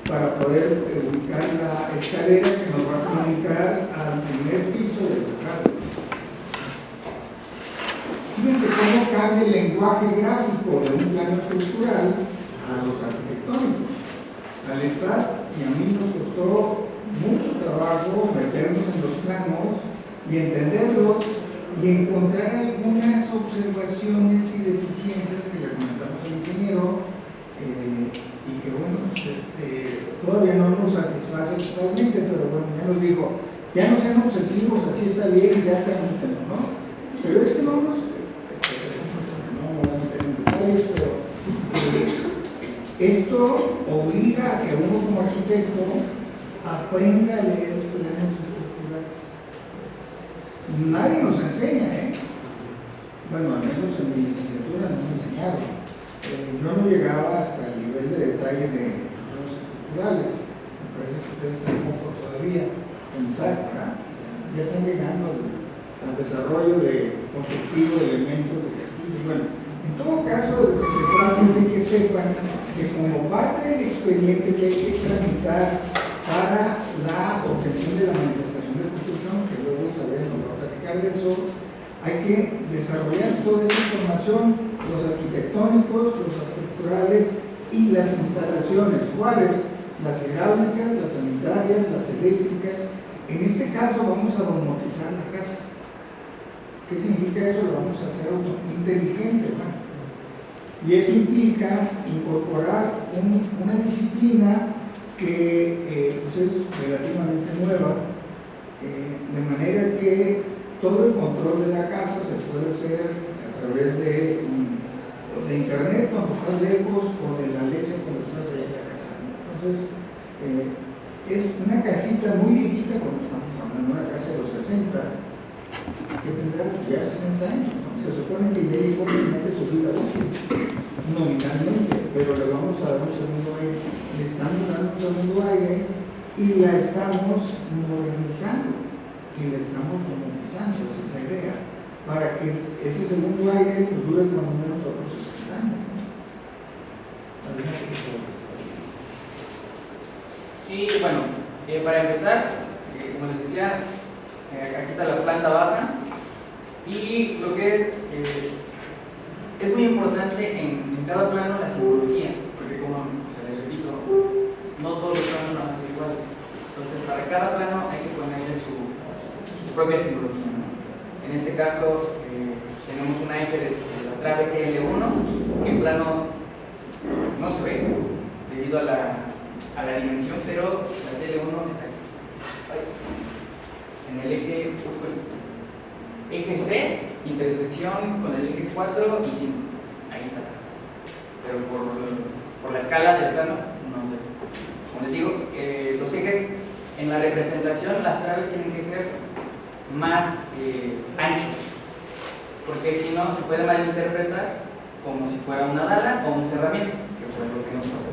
para poder ubicar la escalera que nos va a comunicar al primer piso del roof garden. Fíjense cómo cambia el lenguaje gráfico de un plano estructural a los arquitectónicos. Al estar, y a mí nos costó mucho trabajo meternos en los planos y entenderlos y encontrar algunas observaciones y deficiencias que le comentamos al ingeniero y que bueno, todavía no nos satisface totalmente, pero bueno, ya nos dijo, ya no sean obsesivos, así está bien, ya tramítenlo, ¿no? Pero es que no voy a meter en detalles, pero Esto obliga a que uno como arquitecto aprenda a leer planos estructurales. Nadie nos enseña, ¿eh? Bueno, al menos en mi licenciatura no me enseñaron. Yo no llegaba hasta el nivel de detalle de los planos estructurales. Me parece que ustedes están un poco todavía pensar, ¿verdad? Ya están llegando al desarrollo de constructivo de elementos de castillos. Bueno, en todo caso, lo que se trata es de que sepan que como parte del expediente que hay que tramitar para la obtención de la manifestación de construcción, que luego Isabel nos va a platicar de eso, hay que desarrollar toda esa información, los arquitectónicos, los estructurales y las instalaciones, ¿cuáles? Las hidráulicas, las sanitarias, las eléctricas. En este caso vamos a domotizar la casa. ¿Qué significa eso? Lo vamos a hacer inteligente, ¿no? Y eso implica incorporar una disciplina que pues es relativamente nueva, de manera que todo el control de la casa se puede hacer a través de internet cuando estás lejos o de la Alexa cuando estás allá en la casa, ¿no? Entonces, es una casita muy viejita, cuando estamos hablando de una casa de los 60, que tendrá ya 60 años, ¿no? Se supone que ya llegó finalmente su vida útil, nominalmente, pero le vamos a dar un segundo aire, le estamos dando un segundo aire y la estamos modernizando y la estamos domotizando, esa es la idea, para que ese segundo aire pues, dure por lo menos otros 60 años, ¿no? Y bueno, para empezar, como les decía, aquí está la planta baja y lo que es muy importante en cada plano la simbología, porque como se les repito, no todos los planos van a ser iguales. Entonces, para cada plano hay que ponerle su propia simbología, ¿no? En este caso, tenemos una eje de la trave TL1, que en plano no se ve debido a la dimensión, pero la TL1 está aquí. En el eje C, intersección con el eje 4 y 5. Ahí está. Pero por la escala del plano, no sé. Como les digo, los ejes en la representación, las traves tienen que ser más anchos, porque si no, se puede malinterpretar como si fuera una dala o un cerramiento, que fue lo que nos pasó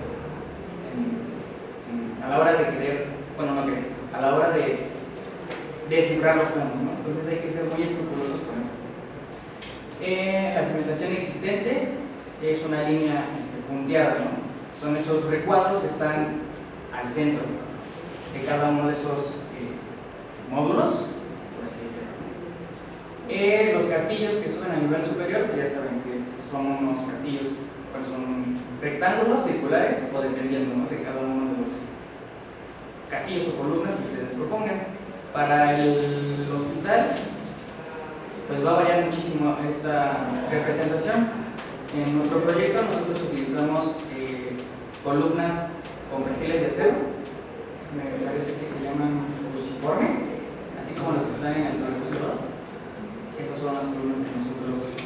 a la hora de querer, bueno, no querer, a la hora de descifrar los planos, ¿no? Entonces hay que ser muy escrupulosos con eso. La cimentación existente es una línea punteada, ¿no? Son esos recuadros que están al centro de cada uno de esos módulos, por así decirlo. Los castillos que suben a nivel superior, pues ya saben que son unos castillos, pues son rectángulos circulares o dependiendo, ¿no?, de cada uno de los castillos o columnas que ustedes propongan. Para el hospital, pues va a variar muchísimo esta representación. En nuestro proyecto nosotros utilizamos columnas con perfiles de acero, me parece que se llaman cruciformes, así como las que están en el trolebús. Esas son las columnas que nosotros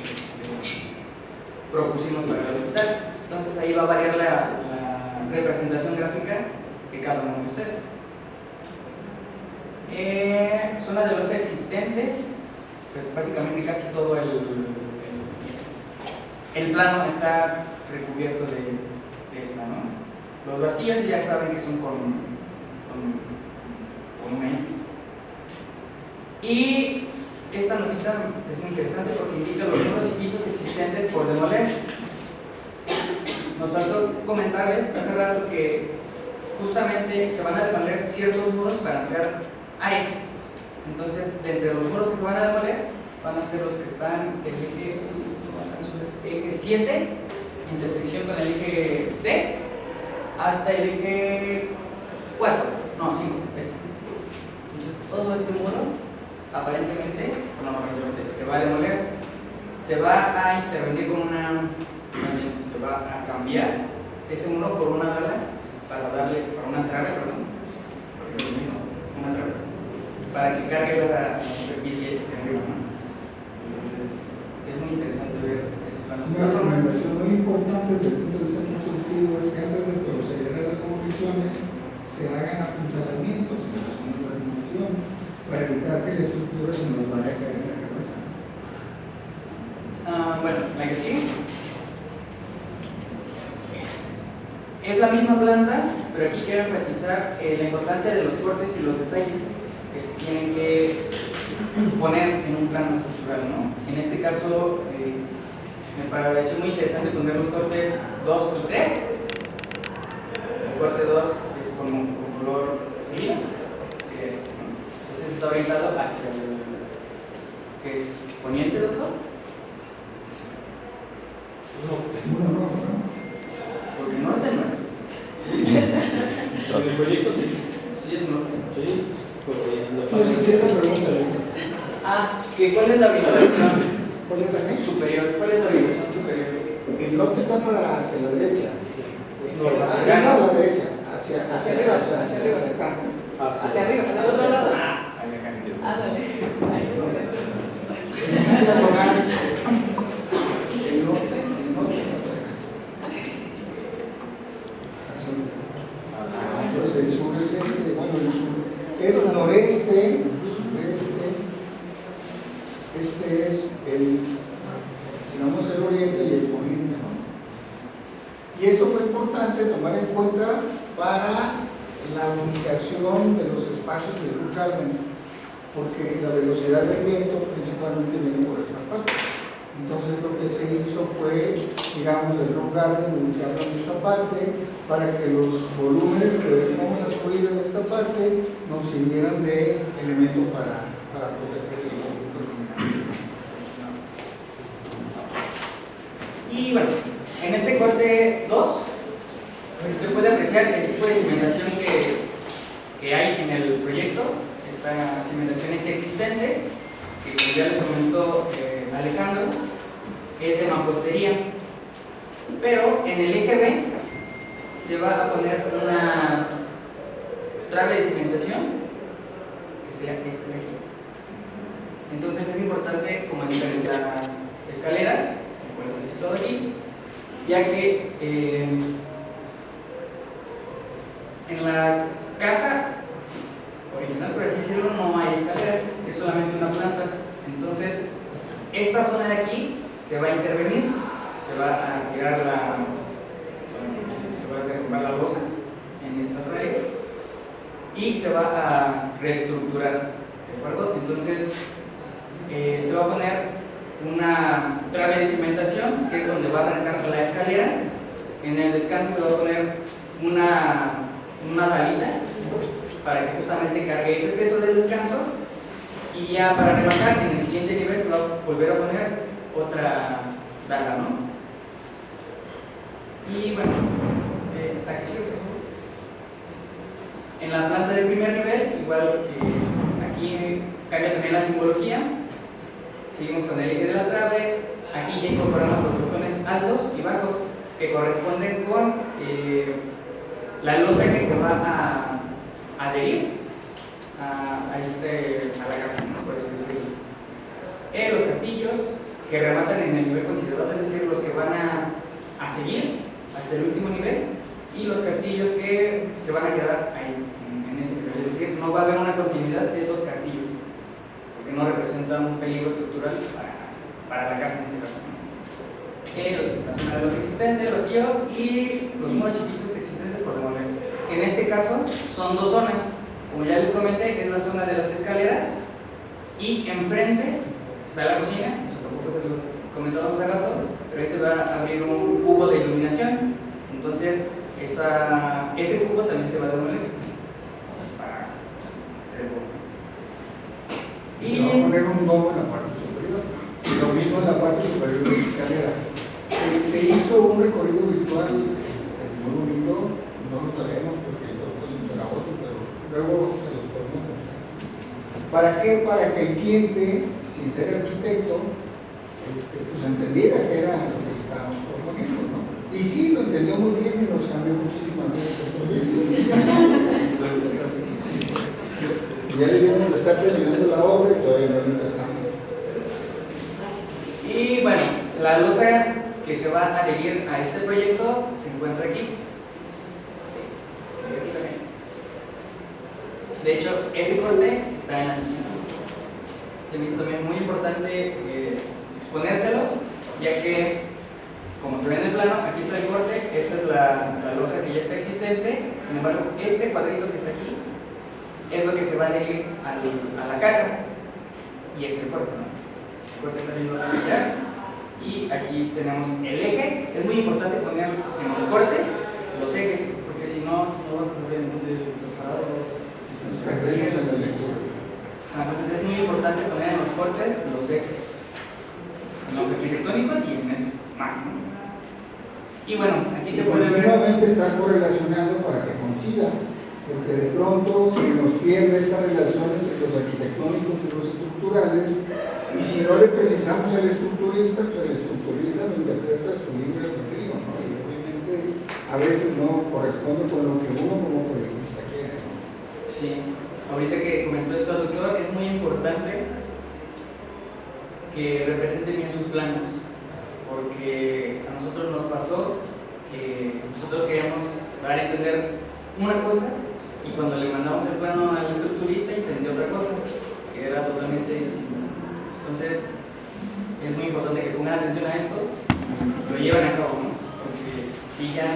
propusimos para el hospital. Entonces ahí va a variar la representación gráfica de cada uno de ustedes. Zona de losa existente, pues básicamente casi todo el plano está recubierto de esta, ¿no? Los vacíos ya saben que son con una X. Y esta notita es muy interesante porque indica los muros y pisos existentes por demoler. Nos faltó comentarles hace rato que justamente se van a demoler ciertos muros para ampliar áreas. Entonces, de entre los muros que se van a demoler, van a ser los que están el eje 7, intersección con el eje C, hasta el eje 4, no, 5, Entonces, todo este muro, aparentemente, se va a demoler, se va a intervenir con se va a cambiar ese muro por una dala, para una trave, una trave, para que cargue la superficie de arriba, ¿no? Entonces, es muy interesante ver esos planos. Una recomendación muy importante desde el punto de vista constructivo pedido es que antes de proceder a las demoliciones se hagan apuntalamientos en las zonas de demolición para evitar que la estructura se nos vaya a caer en la cabeza. Bueno, la que sigue es la misma planta, pero aquí quiero enfatizar la importancia de los cortes y los detalles que se tienen que poner en un plano estructural, ¿no? En este caso, me pareció muy interesante poner los cortes 2 y 3. El corte 2 es con color lila, sí, ¿no? Entonces está orientado hacia el que es poniente, doctor. No. Porque norte no es. En el proyecto sí. Sí, es norte. Sí, porque los Yo sí quiero preguntar esto. ¿Cuál es la orientación ¿Cuál es la qué? superior? ¿Cuál es la orientación superior? El norte está para hacia la derecha. No, Hacia Hacia acá, arriba ¿no? a la derecha. Hacia arriba, hacia acá. Hacia arriba, del otro lado. Ahí acá. Ah, no, sí. Ahí, por eso. Diagonal. El norte está por acá. Así. Entonces el sur es este, bueno, el sur es noreste, sureste, este es el, digamos, el oriente y el poniente, ¿no? Y eso fue importante tomar en cuenta para la ubicación de los espacios de Rue Garden, porque la velocidad del viento principalmente viene por esta parte. Entonces lo que se hizo fue, digamos, el Rue Garden ubicarlo en esta parte para que los volúmenes que vamos a subir en esta parte nos sirvieran de elemento para proteger el conjunto. Y bueno, en este corte 2 se puede apreciar el tipo de cimentación que hay en el proyecto. Esta cimentación es existente, que como ya les comentó Alejandro, es de mampostería, pero en el eje B se va a poner una trave de cimentación, que sería este de aquí. Entonces es importante como diferenciar escaleras, que puede estar situado aquí, ya que en la casa original, por así decirlo, no hay escaleras, es solamente una planta. Entonces, esta zona de aquí se va a intervenir, se va a tirar se va a derrumbar la losa en estas áreas y se va a reestructurar, ¿de acuerdo? Entonces, se va a poner una trave de cimentación, que es donde va a arrancar la escalera. En el descanso se va a poner una balita para que justamente cargue ese peso del descanso, y ya para rematar en el siguiente nivel se va a volver a poner otra daga, ¿no? Y bueno, aquí sigue, por favor. En la planta del primer nivel, igual aquí cambia también la simbología. Seguimos con el eje de la trave. Aquí ya incorporamos los bastones altos y bajos que corresponden con la losa que se va a adherir a la casa, ¿no? Por así decirlo. Los castillos que rematan en el nivel considerado, es decir, los que van a seguir hasta el último nivel, y los castillos que se van a quedar ahí, en ese nivel. Es decir, no va a haber una continuidad de esos castillos, porque no representan un peligro estructural para la casa en este caso, ¿no? La zona de los existentes, los CIO y los muros y pisos existentes por demoler. En este caso son dos zonas. Como ya les comenté, es la zona de las escaleras, y enfrente está la cocina. Eso tampoco se los comentamos hace rato, pero ahí se va a abrir un cubo de iluminación. Entonces ese cubo también se va a demoler para hacer el cubo. Y se va a poner un domo en la parte superior, y lo mismo en la parte superior de la escalera. Se hizo un recorrido virtual muy bonito, no lo traemos porque el es un terabote, pero luego se los podemos mostrar. ¿Para qué? Para que el cliente, sin ser arquitecto, pues entendiera que era lo que estábamos proponiendo, ¿no? Y sí, lo entendió muy bien y nos cambió muchísimas veces el proyecto. Ya debíamos de estar terminando la obra y todavía no lo empezamos. Y bueno, la losa que se va a adherir a este proyecto se encuentra aquí. De hecho, ese corte está en la siguiente. Se me hizo también muy importante exponérselos, ya que, como se ve en el plano, aquí está el corte, esta es la losa que ya está existente. Sin embargo, este cuadrito que está aquí es lo que se va a adherir a la casa, y es el corte, ¿no? El corte está bien ya. Y aquí tenemos el eje. Es muy importante poner en los cortes los ejes, porque si no, no vas a saber en dónde los parados. Entonces es muy importante poner en los cortes los ejes, en los arquitectónicos y en estos más, ¿no? Y bueno, aquí se puede ver. Continuamente estar correlacionando para que coincida, porque de pronto se nos pierde esta relación entre los arquitectónicos y los estructurales, y si no le precisamos al estructurista, pues el estructurista lo interpreta a su libre albedrío, ¿no? Y obviamente a veces no corresponde con lo que uno como proyectista quiere, ¿no? Sí, ahorita que comentó esto el doctor, es muy importante que represente bien sus planos, porque a nosotros nos pasó que nosotros queríamos dar a entender una cosa y cuando le mandamos el plano al estructurista entendió otra cosa que era totalmente distinta. Entonces es muy importante que pongan atención a esto y lo lleven a cabo, ¿no? Porque si ya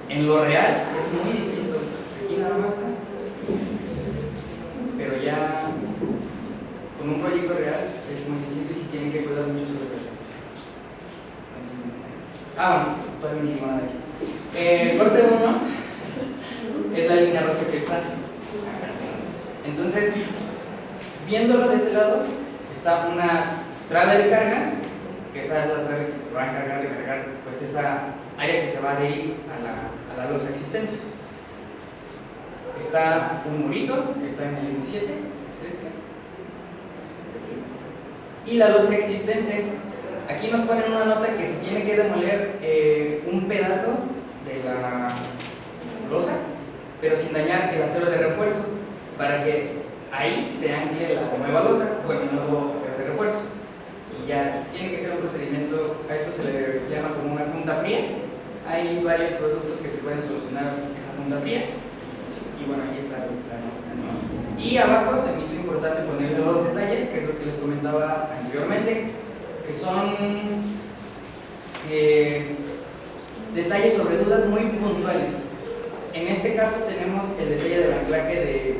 en lo real es muy distinto. Aquí nada más, pero ya con un proyecto real es muy distinto y sí tienen que cuidar mucho su representación. Bueno, todavía no digo nada de aquí. El corte 1 es la línea roja que está. Entonces, viéndolo de este lado, está una trave de carga, que esa es la trave que se va a encargar de cargar pues esa área que se va a adherir a la losa existente. Está un murito que está en el 17, es este. Y la losa existente, aquí nos ponen una nota que se tiene que demoler un pedazo de la losa, pero sin dañar el acero de refuerzo, para que ahí se ancle la nueva losa, bueno, el nuevo acero de refuerzo. Y ya tiene que ser un procedimiento, a esto se le llama como una funda fría. Hay varios productos que te pueden solucionar esa funda fría. Y bueno, aquí está la nota, ¿no? Y abajo se me hizo importante ponerle los detalles, que es lo que les comentaba anteriormente, que son detalles sobre dudas muy puntuales. En este caso tenemos el detalle del anclaje de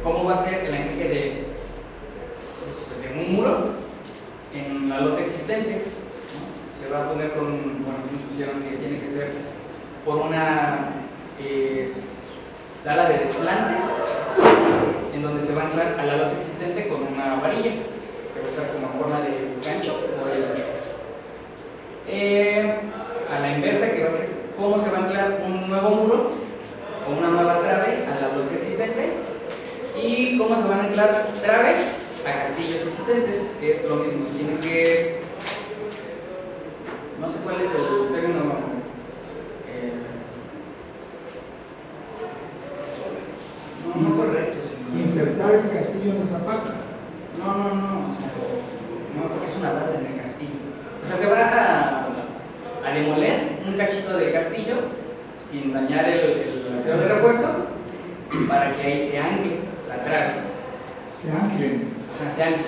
cómo va a ser el anclaje de un muro en la losa existente, ¿no? Se va a poner con, bueno, nos pusieron que tiene que ser por una tala de desplante, en donde se va a anclar a la losa existente con una varilla que va a estar como en forma de gancho a la inversa, que va a ser cómo se va a anclar un nuevo muro o una nueva trave a la losa existente, y cómo se van a anclar traves a castillos existentes, que es lo mismo. Se tiene que, no sé cuál es el término, no correcto, sino Insertar el castillo en la zapata. no, o sea, no, porque es una data en el castillo. O sea, se va a demoler un cachito del castillo sin dañar el acero de refuerzo, para que ahí se ancle la trave. Se anclen. Se ancle.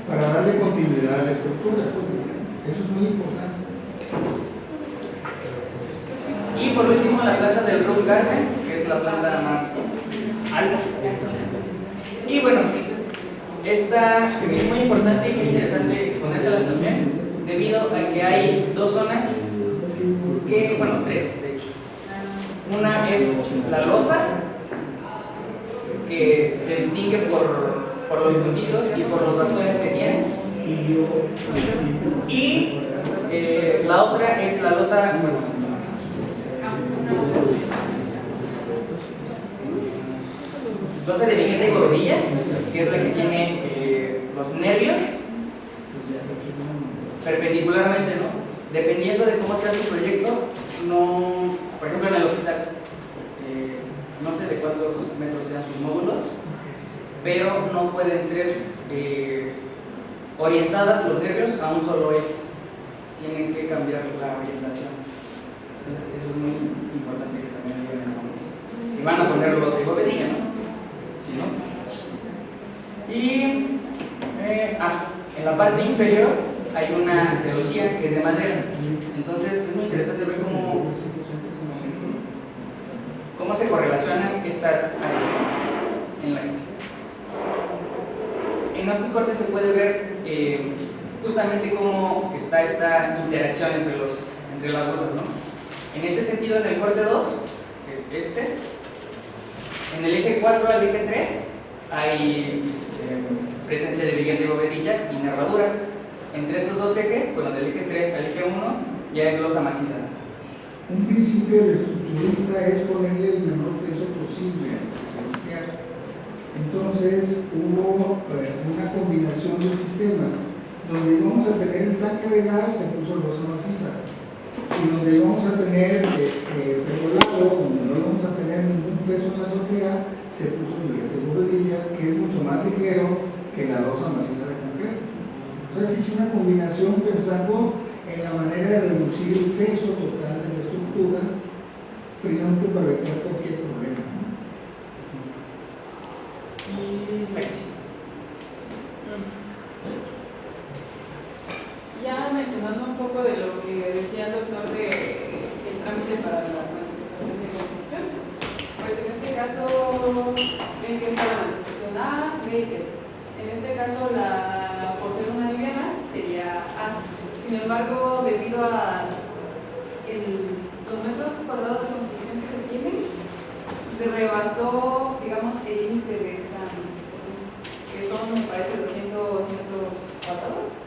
Para darle continuidad a la estructura. Eso es muy importante. Y por último, la planta del roof garden, que es la planta más alta. Y bueno, esta se me hizo muy importante y muy interesante exponérselas también, debido a que hay dos zonas, que, bueno, tres de hecho. Una es la losa, que se distingue por los puntitos y por los bastones que tiene. Y la otra es la losa, losa de viñeta y bovedilla, que es la que tiene los nervios perpendicularmente, ¿no? Dependiendo de cómo sea su proyecto, no, por ejemplo en el hospital, no sé de cuántos metros sean sus módulos, pero no pueden ser orientadas los nervios a un solo eje. Tienen que cambiar la orientación. Entonces, eso es muy importante que también lo lleven en cuenta. Si van a poner los de Bobedilla, ¿no? Si no. Y en la parte inferior hay una celosía que es de madera. Entonces, es muy interesante ver cómo se correlacionan estas áreas en la lista. En nuestros cortes se puede ver justamente cómo está esta interacción entre las cosas, ¿no? En este sentido, en el corte 2, que es este, en el eje 4 al eje 3 hay presencia de brillante Bobedilla y nervaduras. Entre estos dos ejes, bueno, del eje 3 al eje 1, ya es losa maciza. Un principio del estructurista es ponerle el menor peso posible. Entonces hubo una combinación de sistemas. Donde íbamos a tener el tanque de gas se puso losa maciza. Y donde íbamos a tener pergolado, donde no íbamos a tener ningún peso en la azotea, se puso brillante Bobedilla, que es mucho más ligero que la losa maciza de concreto. Entonces hice una combinación pensando en la manera de reducir el peso total de la estructura, precisamente para evitar cualquier problema, ¿no? Y Lexi. Ya mencionando un poco de lo que decía el doctor del trámite para la manifestación de construcción, pues en este caso ven que está la manifestación A, B y C. En este caso por ser una liviana sería A. Sin embargo, debido a los metros cuadrados de construcción que se tienen, se rebasó, digamos, el límite de esta manifestación, que son, me parece, 200 metros cuadrados.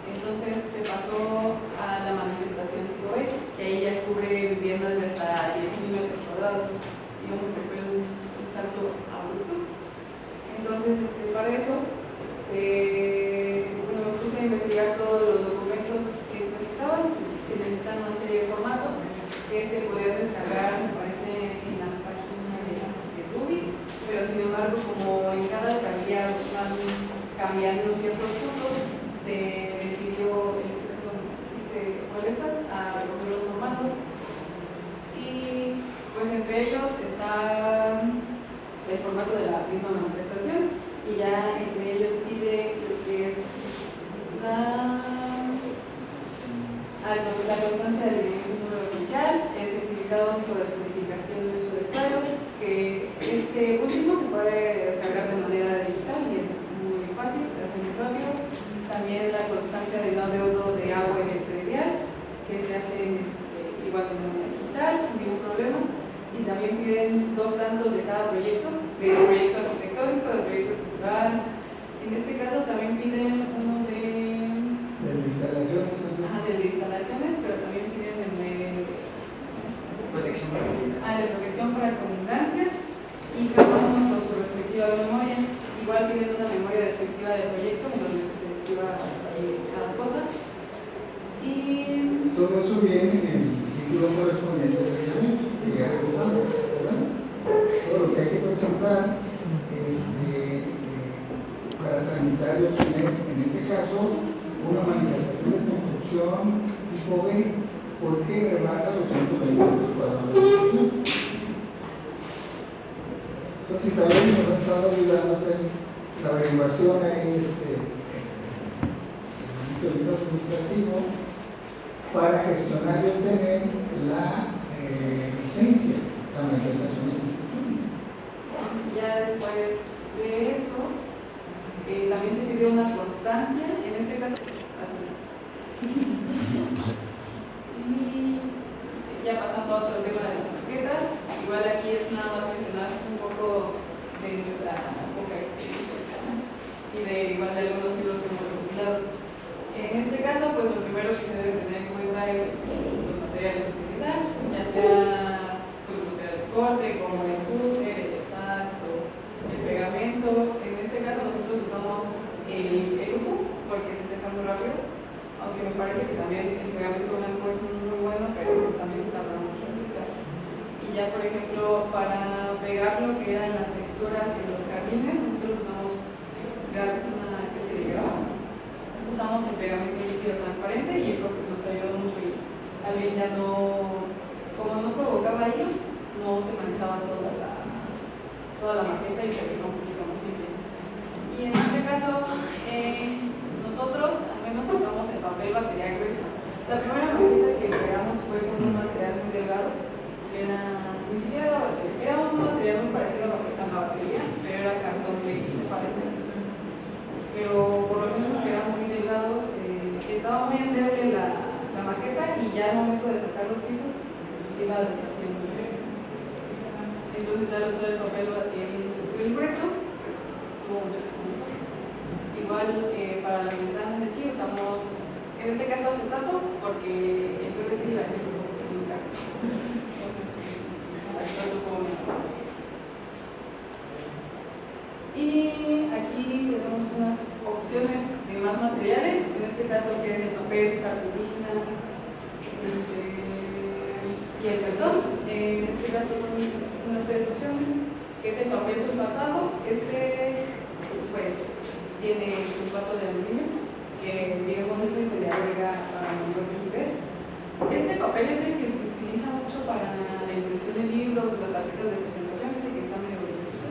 Entonces se pasó a la manifestación tipo E, que ahí ya cubre viviendas de hasta 10 milímetros cuadrados. Digamos que fue un salto abrupto. Entonces, para eso me puse a investigar todos los documentos que se necesitaban, se necesitan una serie de formatos que se podían descargar, me parece, en la página de Ruby, pero sin embargo, como en cada alcaldía van cambiando ciertos puntos, se decidió molestar a recoger los formatos, y pues entre ellos está el formato de la misma manifestación, y ya entre ellos pide lo que es la constancia del número oficial, el certificado único de certificación de uso de suelo, que este último se puede descargar de manera digital y es muy fácil, se hace muy rápido. También la constancia de no adeudo de agua en el predial, que se hace igual de manera digital, sin ningún problema. Y también piden 2 tantos de cada proyecto, del proyecto arquitectónico, del proyecto estructural. En este caso también piden uno de instalaciones también. de instalaciones, pero también piden el de Protección para de protección para colindancias, y cada uno con su respectiva memoria. Igual piden una memoria descriptiva del proyecto en donde se describa cada cosa. Y Todo eso viene en el título correspondiente del reglamento, que ya revisamos, ¿verdad? Todo lo que hay que presentar para tramitar y obtener, en este caso, una manifestación de construcción tipo B, porque rebasa los 120 metros cuadrados de construcción. Entonces, Isabel nos ha estado ayudando a hacer la averiguación ahí, el listado administrativo, para gestionar y obtener la licencia, la manifestación de construcción. ya después de eso, también se pidió una constancia, en este caso. Y ya pasando a otro tema de las maquetas, igual aquí es nada más mencionar un poco de nuestra poca experiencia, ¿no? Y de igual de algunos libros que hemos recopilado. En este caso, pues lo primero que se debe tener en cuenta es los materiales a utilizar, ya sea los materiales de corte, como el cúter, el exacto, el pegamento. En este caso nosotros usamos el UPU porque se seca muy rápido, aunque me parece que también el pegamento blanco es muy bueno, pero pues también tarda mucho en secar. Y ya, por ejemplo, para pegar lo que eran las texturas en los jardines, nosotros usamos una especie de grava. usamos el pegamento líquido transparente y eso pues, nos ayudó mucho y también ya no, como no provocaba hilos, no se manchaba toda la maqueta y se veía un poquito más limpia. Y en este caso, nosotros al menos usamos el papel batería gruesa. La primera maqueta que creamos fue con un material muy delgado, que ni siquiera era batería, era un material muy parecido a la batería, pero era cartón gris, me parece. Pero por lo mismo que eran muy delgados, estaba muy endeble la maqueta y ya al momento de sacar los pisos, pues iba deshaciendo. Entonces ya al usar el papel el grueso, pues estuvo muchísimo mejor. Igual para las ventanas sí usamos, en este caso acetato, porque el PVC y la acrílico pues muy caro. Entonces, acetato fue muy mejor. Y aquí tenemos unas opciones de más materiales, en este caso que es el papel, cartulina y el cartón. En este caso son unas tres opciones, que es el papel sulfatado. Pues tiene sulfato de aluminio, que digamos ese se le agrega para mayor rigidez. Este papel es el que se utiliza mucho para la impresión de libros, las tarjetas de presentación, ese que está medio gruesito.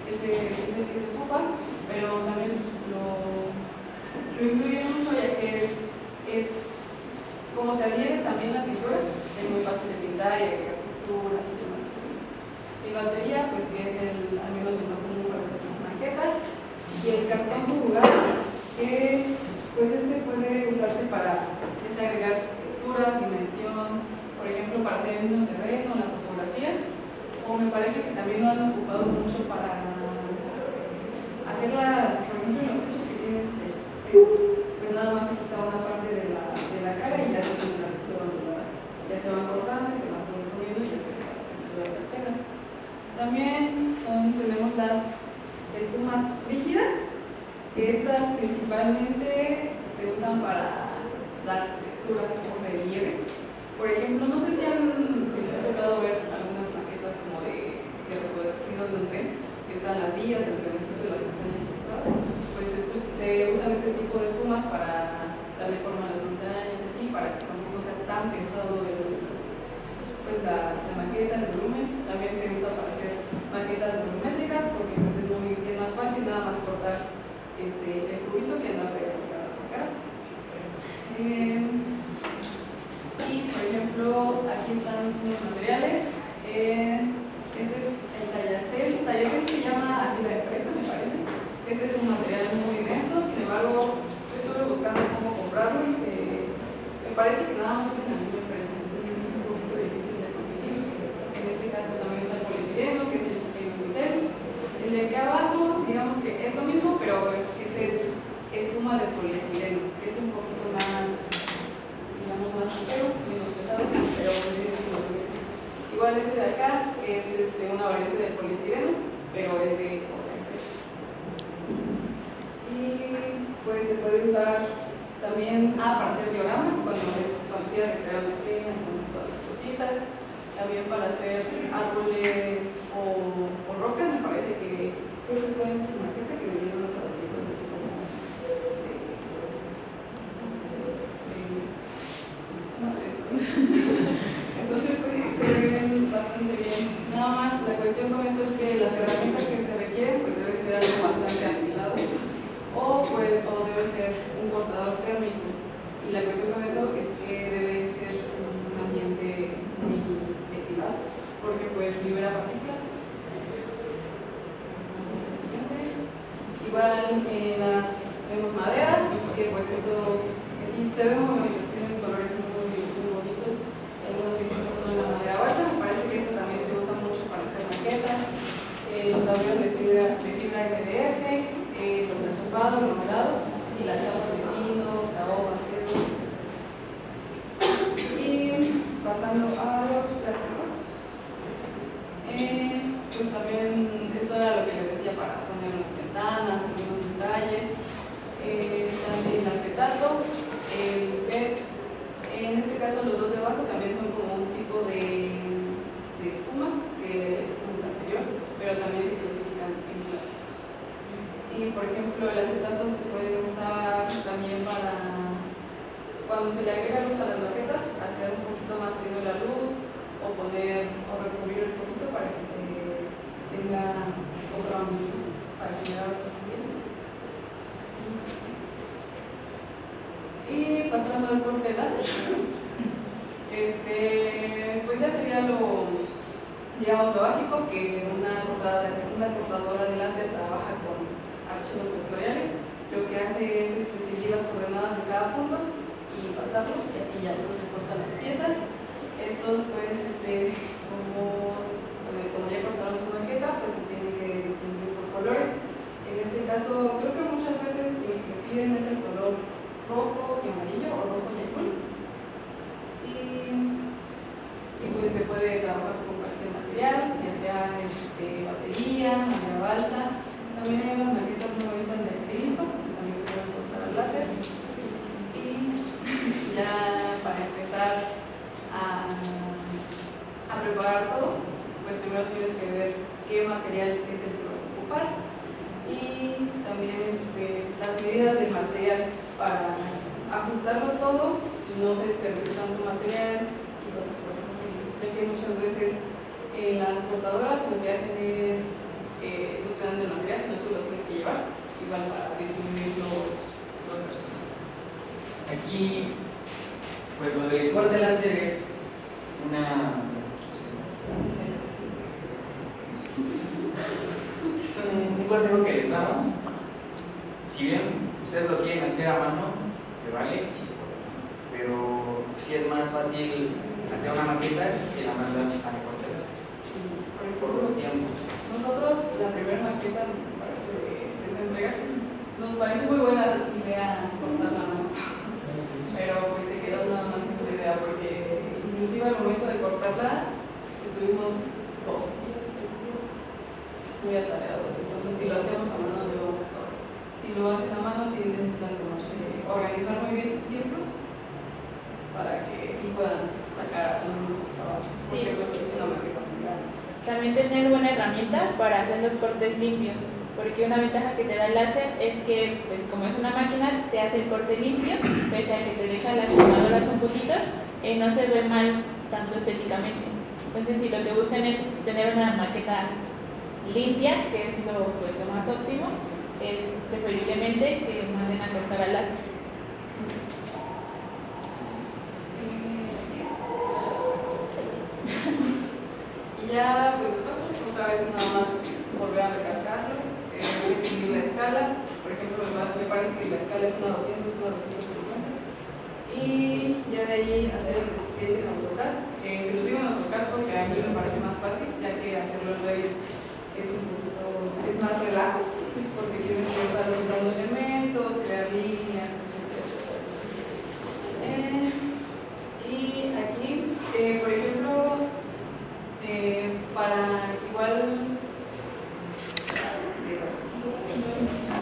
Ese es el que se ocupa, pero también lo incluye mucho ya que es como se adhiere también la pintura, es muy fácil de pintar y agregar texturas y demás cosas. Y batería, pues que es al menos el más común para hacer maquetas, y el cartón jugar, que pues puede usarse para agregar texturas, dimensión, por ejemplo para hacer en un terreno, la topografía, o me parece que también lo han ocupado mucho para hacer por ejemplo, los techos que tienen, pues nada más se quita una parte de la cara y ya se tiene la textura ondulada. Ya se van cortando y se van sobrecomiendo y ya se queda la textura de las telas. También tenemos las espumas rígidas, que estas principalmente se usan para dar texturas o relieves. Por ejemplo, no sé si les ha tocado ver algunas maquetas como de recorrido de un tren, que están las vías, el trencito y las montañas cruzadas, pues se usan este tipo de espumas para darle forma a las montañas, así, para que tampoco sea tan pesado pues la maqueta, el volumen. También se usa para hacer maquetas volumétricas, porque pues es más fácil nada más cortar el cubito que andar pegando la cara. Y por ejemplo, aquí están unos materiales. Este es el Tallacel. Tallacel se llama así la empresa, me parece. Este es un material muy denso, sin embargo, yo estuve buscando cómo comprarlo y me parece que nada más es en la misma empresa, entonces es un poquito difícil de conseguir. En este caso también está el poliestireno, que es el unicel. El de aquí abajo, digamos que es lo mismo, pero ese es espuma de poliestireno, que es un poquito más, digamos, más ligero, menos pesado, pero viene siendo lo mismo. Igual este de acá es una variante del poliestireno, pero es de otra empresa. Y pues se puede usar también para hacer dioramas cuando quieras recrear una escena con todas las cositas. También para hacer árboles o rocas, me parece que creo que fue en su maqueta que venían unos arbolitos así como entonces pues se ven bastante bien. Nada más la cuestión con eso es que las herramientas que se requieren pues debe ser algo bastante afilado o debe ser un cortador térmico, y la cuestión con eso es que debe ser un ambiente muy activado porque pues libera partículas. Igual vemos maderas, que pues esto sí se ve muy bonito, tienen colores muy bonitos. Algunos ejemplos son la madera balsa, me parece que esto también se usa mucho para hacer maquetas. Los tableros de fibra MDF, los de achupado, el modelado y las chapas de pino, caoba, cedro, etc. Y pasando a los plásticos, pues también eso era lo que les decía para poner en las ventanas, algunos detalles. También el acetato, el PET. En este caso los dos de abajo también son como un tipo de espuma, que es como el anterior, pero también se clasifican en plásticos. Y por ejemplo el acetato se puede usar también para cuando se le agrega luz a las maquetas, hacer un poquito más tenue la luz o poner o recubrir un poquito para que se tenga otro ambiente para generar otros ambientes. Y pasando al corte láser, pues ya sería lo, digamos, lo básico, que una cortadora de láser trabaja con archivos vectoriales. Lo que hace es seguir las coordenadas de cada punto y pasarlo, y así ya nos recorta las piezas. Estos, pues, como ya cortaron su maqueta, pues se tiene que distinguir por colores. En este caso, creo que muchas veces lo que piden es el color rojo y amarillo o rojo y azul. Y pues se puede trabajar con cualquier material, ya sea batería, madera balsa. También hay unas maquetas muy bonitas de acrílico, pues también se pueden cortar al láser. Y ya para empezar a preparar todo, pues primero tienes que ver qué material es el que vas a ocupar y también las medidas del material para ajustarlo todo y no se desperdicie tanto material y cosas por ese estilo, ya que muchas veces las cortadoras lo que hacen es no te dan el material, sino tú lo tienes que llevar, igual para disminuir los gastos. Aquí, pues lo del corte láser es un consejo que les damos. Si bien ustedes lo quieren hacer a mano, se vale y se puede, pero sí es más fácil hacer una maqueta que la mandas a corte láser. Sí, Por los tiempos. nosotros, la primera maqueta, me parece, de esta entrega, nos pareció muy buena idea cortarla a mano, pero pues se quedó nada más en la idea, porque inclusive al momento de cortarla estuvimos 2 días muy atareados. Entonces, si lo hacemos a mano, debemos todo. Si lo hacen a mano, sí necesitan organizar muy bien sus tiempos para que sí puedan sacar algunos sus trabajos. Sí. Porque pues es una maqueta muy grande. También tener buena herramienta para hacer los cortes limpios, porque una ventaja que te da el láser es que, pues como es una máquina, te hace el corte limpio, pese a que te deja las tomadoras un poquito, no se ve mal tanto estéticamente. Entonces, si lo que buscan es tener una maqueta limpia, que es lo más óptimo, es preferiblemente que manden a cortar al láser. Y ya, pues los pasos, otra vez nada más volver a recalcarlos, definir la escala. Por ejemplo, me parece que la escala es una 200, una 250. Y ya de ahí hacer el despliegue en AutoCAD. Se los digo en AutoCAD porque a mí me parece más fácil, ya que hacerlo en Revit es más relajo, porque tienes que estar juntando elementos, crear líneas, etc. Y aquí, por ejemplo,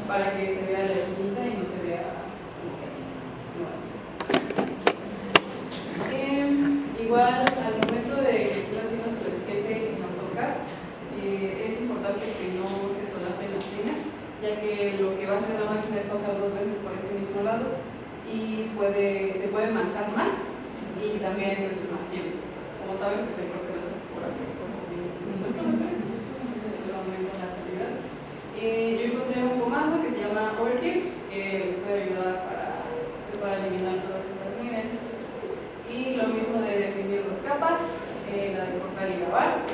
para que se vea la esquinita y no se vea como que así, no así. Igual al momento de que estén haciendo su especie en AutoCAD, es importante que no se solapen las líneas, ya que lo que va a hacer la máquina es pasar 2 veces por ese mismo lado y se puede manchar más y también pues, es más tiempo. Como saben, pues el corte láser por aquí, como un minuto me parece, entonces aumenta la calidad. Yo encontré un comando que se llama Overkill, que les puede ayudar para eliminar todas estas líneas. Y lo mismo de definir 2 capas, la de cortar y grabar.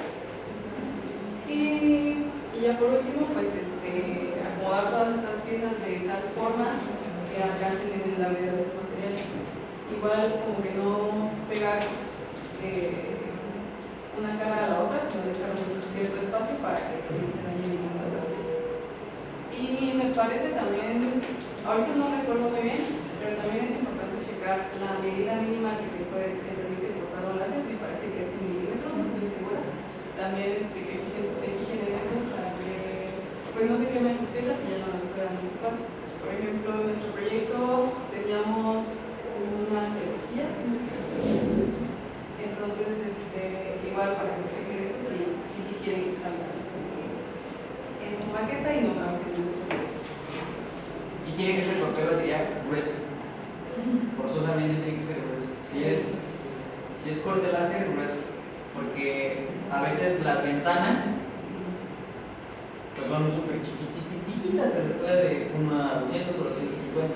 Y ya por último, pues acomodar todas estas piezas de tal forma que alcancen en la medida de su material. Igual como que no pegar una cara a la otra, sino dejar un cierto espacio para que no se dañen ninguna de las piezas. Y me parece también, ahorita no recuerdo muy bien, pero también es importante checar la medida mínima que te permite cortar un láser. Me parece que es 1 milímetro, no estoy segura. También que se fijen en eso para que pues no se quemen sus piezas y ya no las puedan ocupar. Por ejemplo, en nuestro proyecto teníamos unas celosías, entonces igual para que chequen eso si quieren que salga en su maqueta y no trabajen en otro proyecto. Y tiene que ser papel material grueso. Forzosamente tiene que son súper chiquititas a la escala de 1 a 200 o 250.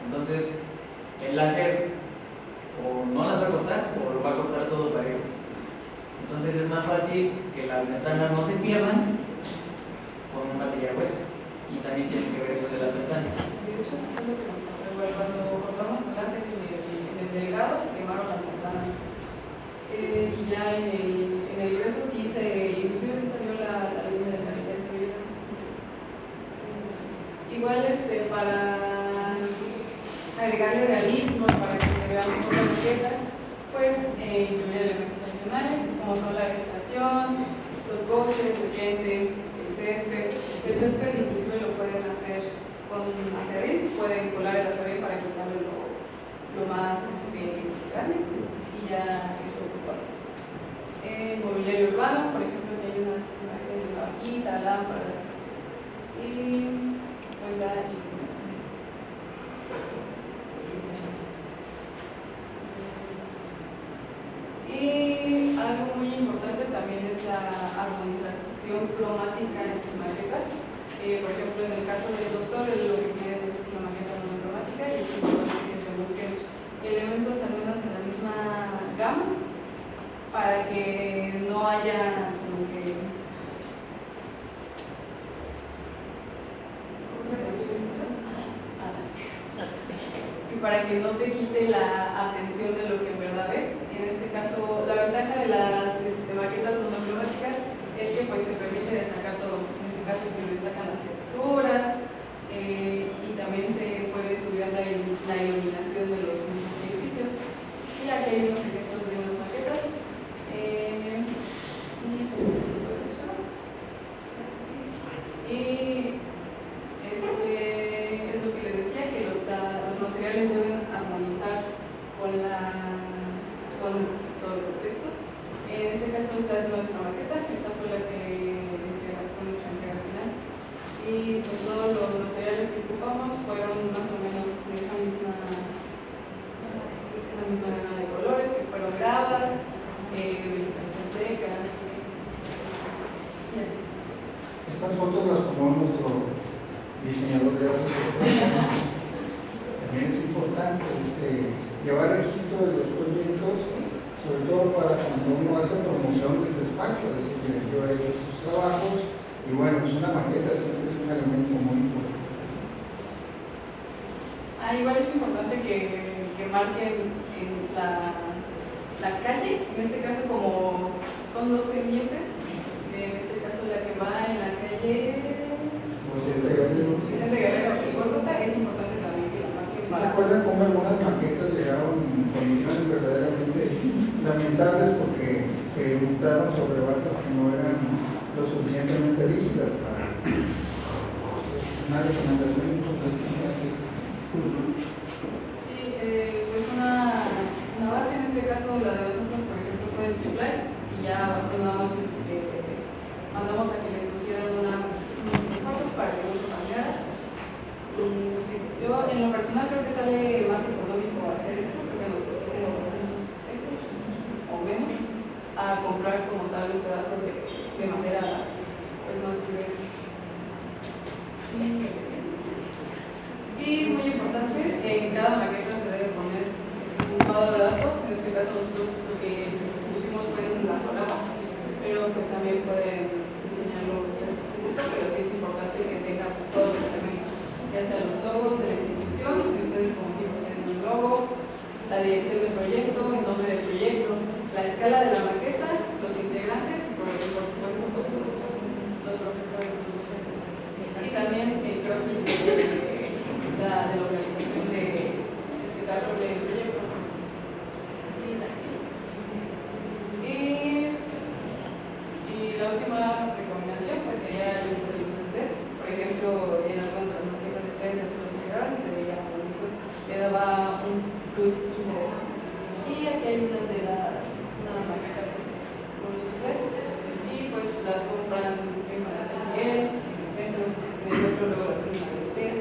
Entonces, el láser o no las va a cortar o lo va a cortar todo paredes. Entonces es más fácil que las ventanas no se pierdan con un material grueso. Y también tiene que ver eso de las ventanas. Sí, de hecho, eso es lo que nos pasó. Igual cuando cortamos el láser en el delgado, se quemaron las ventanas. Y ya en el grueso sí inclusive sí salió la línea de calidad. Igual para agregarle realismo, para que se vea mejor la maqueta, pues incluir elementos adicionales como son la vegetación, los coches, el gente, el césped. El césped inclusive lo pueden hacer con acerrín, pueden colar el acerrín para quitarle lo más grande y ya eso ocupa. Mobiliario urbano, por ejemplo, que hay unas imágenes de vaquita, lámparas y pues la iluminación. Y algo muy importante también es la armonización cromática en sus maquetas. Por ejemplo, en el caso del doctor, él lo que quiere pues, es una maqueta monocromática y es importante que se busquen elementos al menos en la misma gama para que no haya como que y para que no te quite la atención de lo que en verdad es. En este caso, la ventaja de las maquetas monocromáticas es que pues te permite destacar todo. En este caso se destacan las texturas y también se puede estudiar la iluminación de los mismos edificios. Y aquí hay unos ejemplos de unas maquetas. Y es lo que les decía, que los materiales deben armonizar con todo el contexto. En este caso esta es nuestra maqueta, esta fue la que fue nuestra entrega final. Y pues todos los materiales que ocupamos fueron más o menos de esa misma gama de colores, que fueron gravas, vegetación seca y así. Estas fotos las tomó nuestro diseñador de autos. También es importante llevar registro de los proyectos, sobre todo para cuando uno hace promoción del despacho, es decir, miren, yo he hecho estos trabajos y bueno, pues una maqueta siempre es un elemento muy importante. Igual es importante que marquen en la calle, en este caso como son dos pendientes, en este caso la que va en la calle Vicente Guerrero y Huerta, es importante también que la marquen. ¿Se acuerdan cómo algunas maquetas llegaron en condiciones verdaderamente lamentables porque se montaron sobre bases que no eran lo suficientemente rígidas para una recomendación importante que hace esto? Sí, pues una base en este caso, la de nosotros, por ejemplo, fue el triplar y ya nada más mandamos a que le pusieran unos refuerzos para que no se cambiara. Y pues, sí, yo en lo personal creo que sale más económico hacer esto porque nos costó como 200 pesos o menos a comprar como tal un pedazo de madera pues más gruesa. Y muy importante, en cada maqueta se debe poner un cuadro de datos. En este caso nosotros lo que pusimos fue un lazorama, pero pues también pueden diseñarlo ustedes a su gusto, pero sí es importante que tengan pues, todos los elementos, ya sea los logos de la institución, si ustedes como equipo tienen un logo, la dirección del proyecto, el nombre del proyecto, la escala de la maqueta, los integrantes y por supuesto pues, los profesores, los docentes. Y también el croquis de la organización de este caso del proyecto. Y la última recomendación pues sería el uso de luz LED. Por ejemplo, en algunas de las maquetas de ustedes que los integraron se veía bonito, le daba un plus interesante. Y aquí hay una maqueta con luz LED y pues las compran en San Miguel, en el centro, en el otro luego las compran en Estés.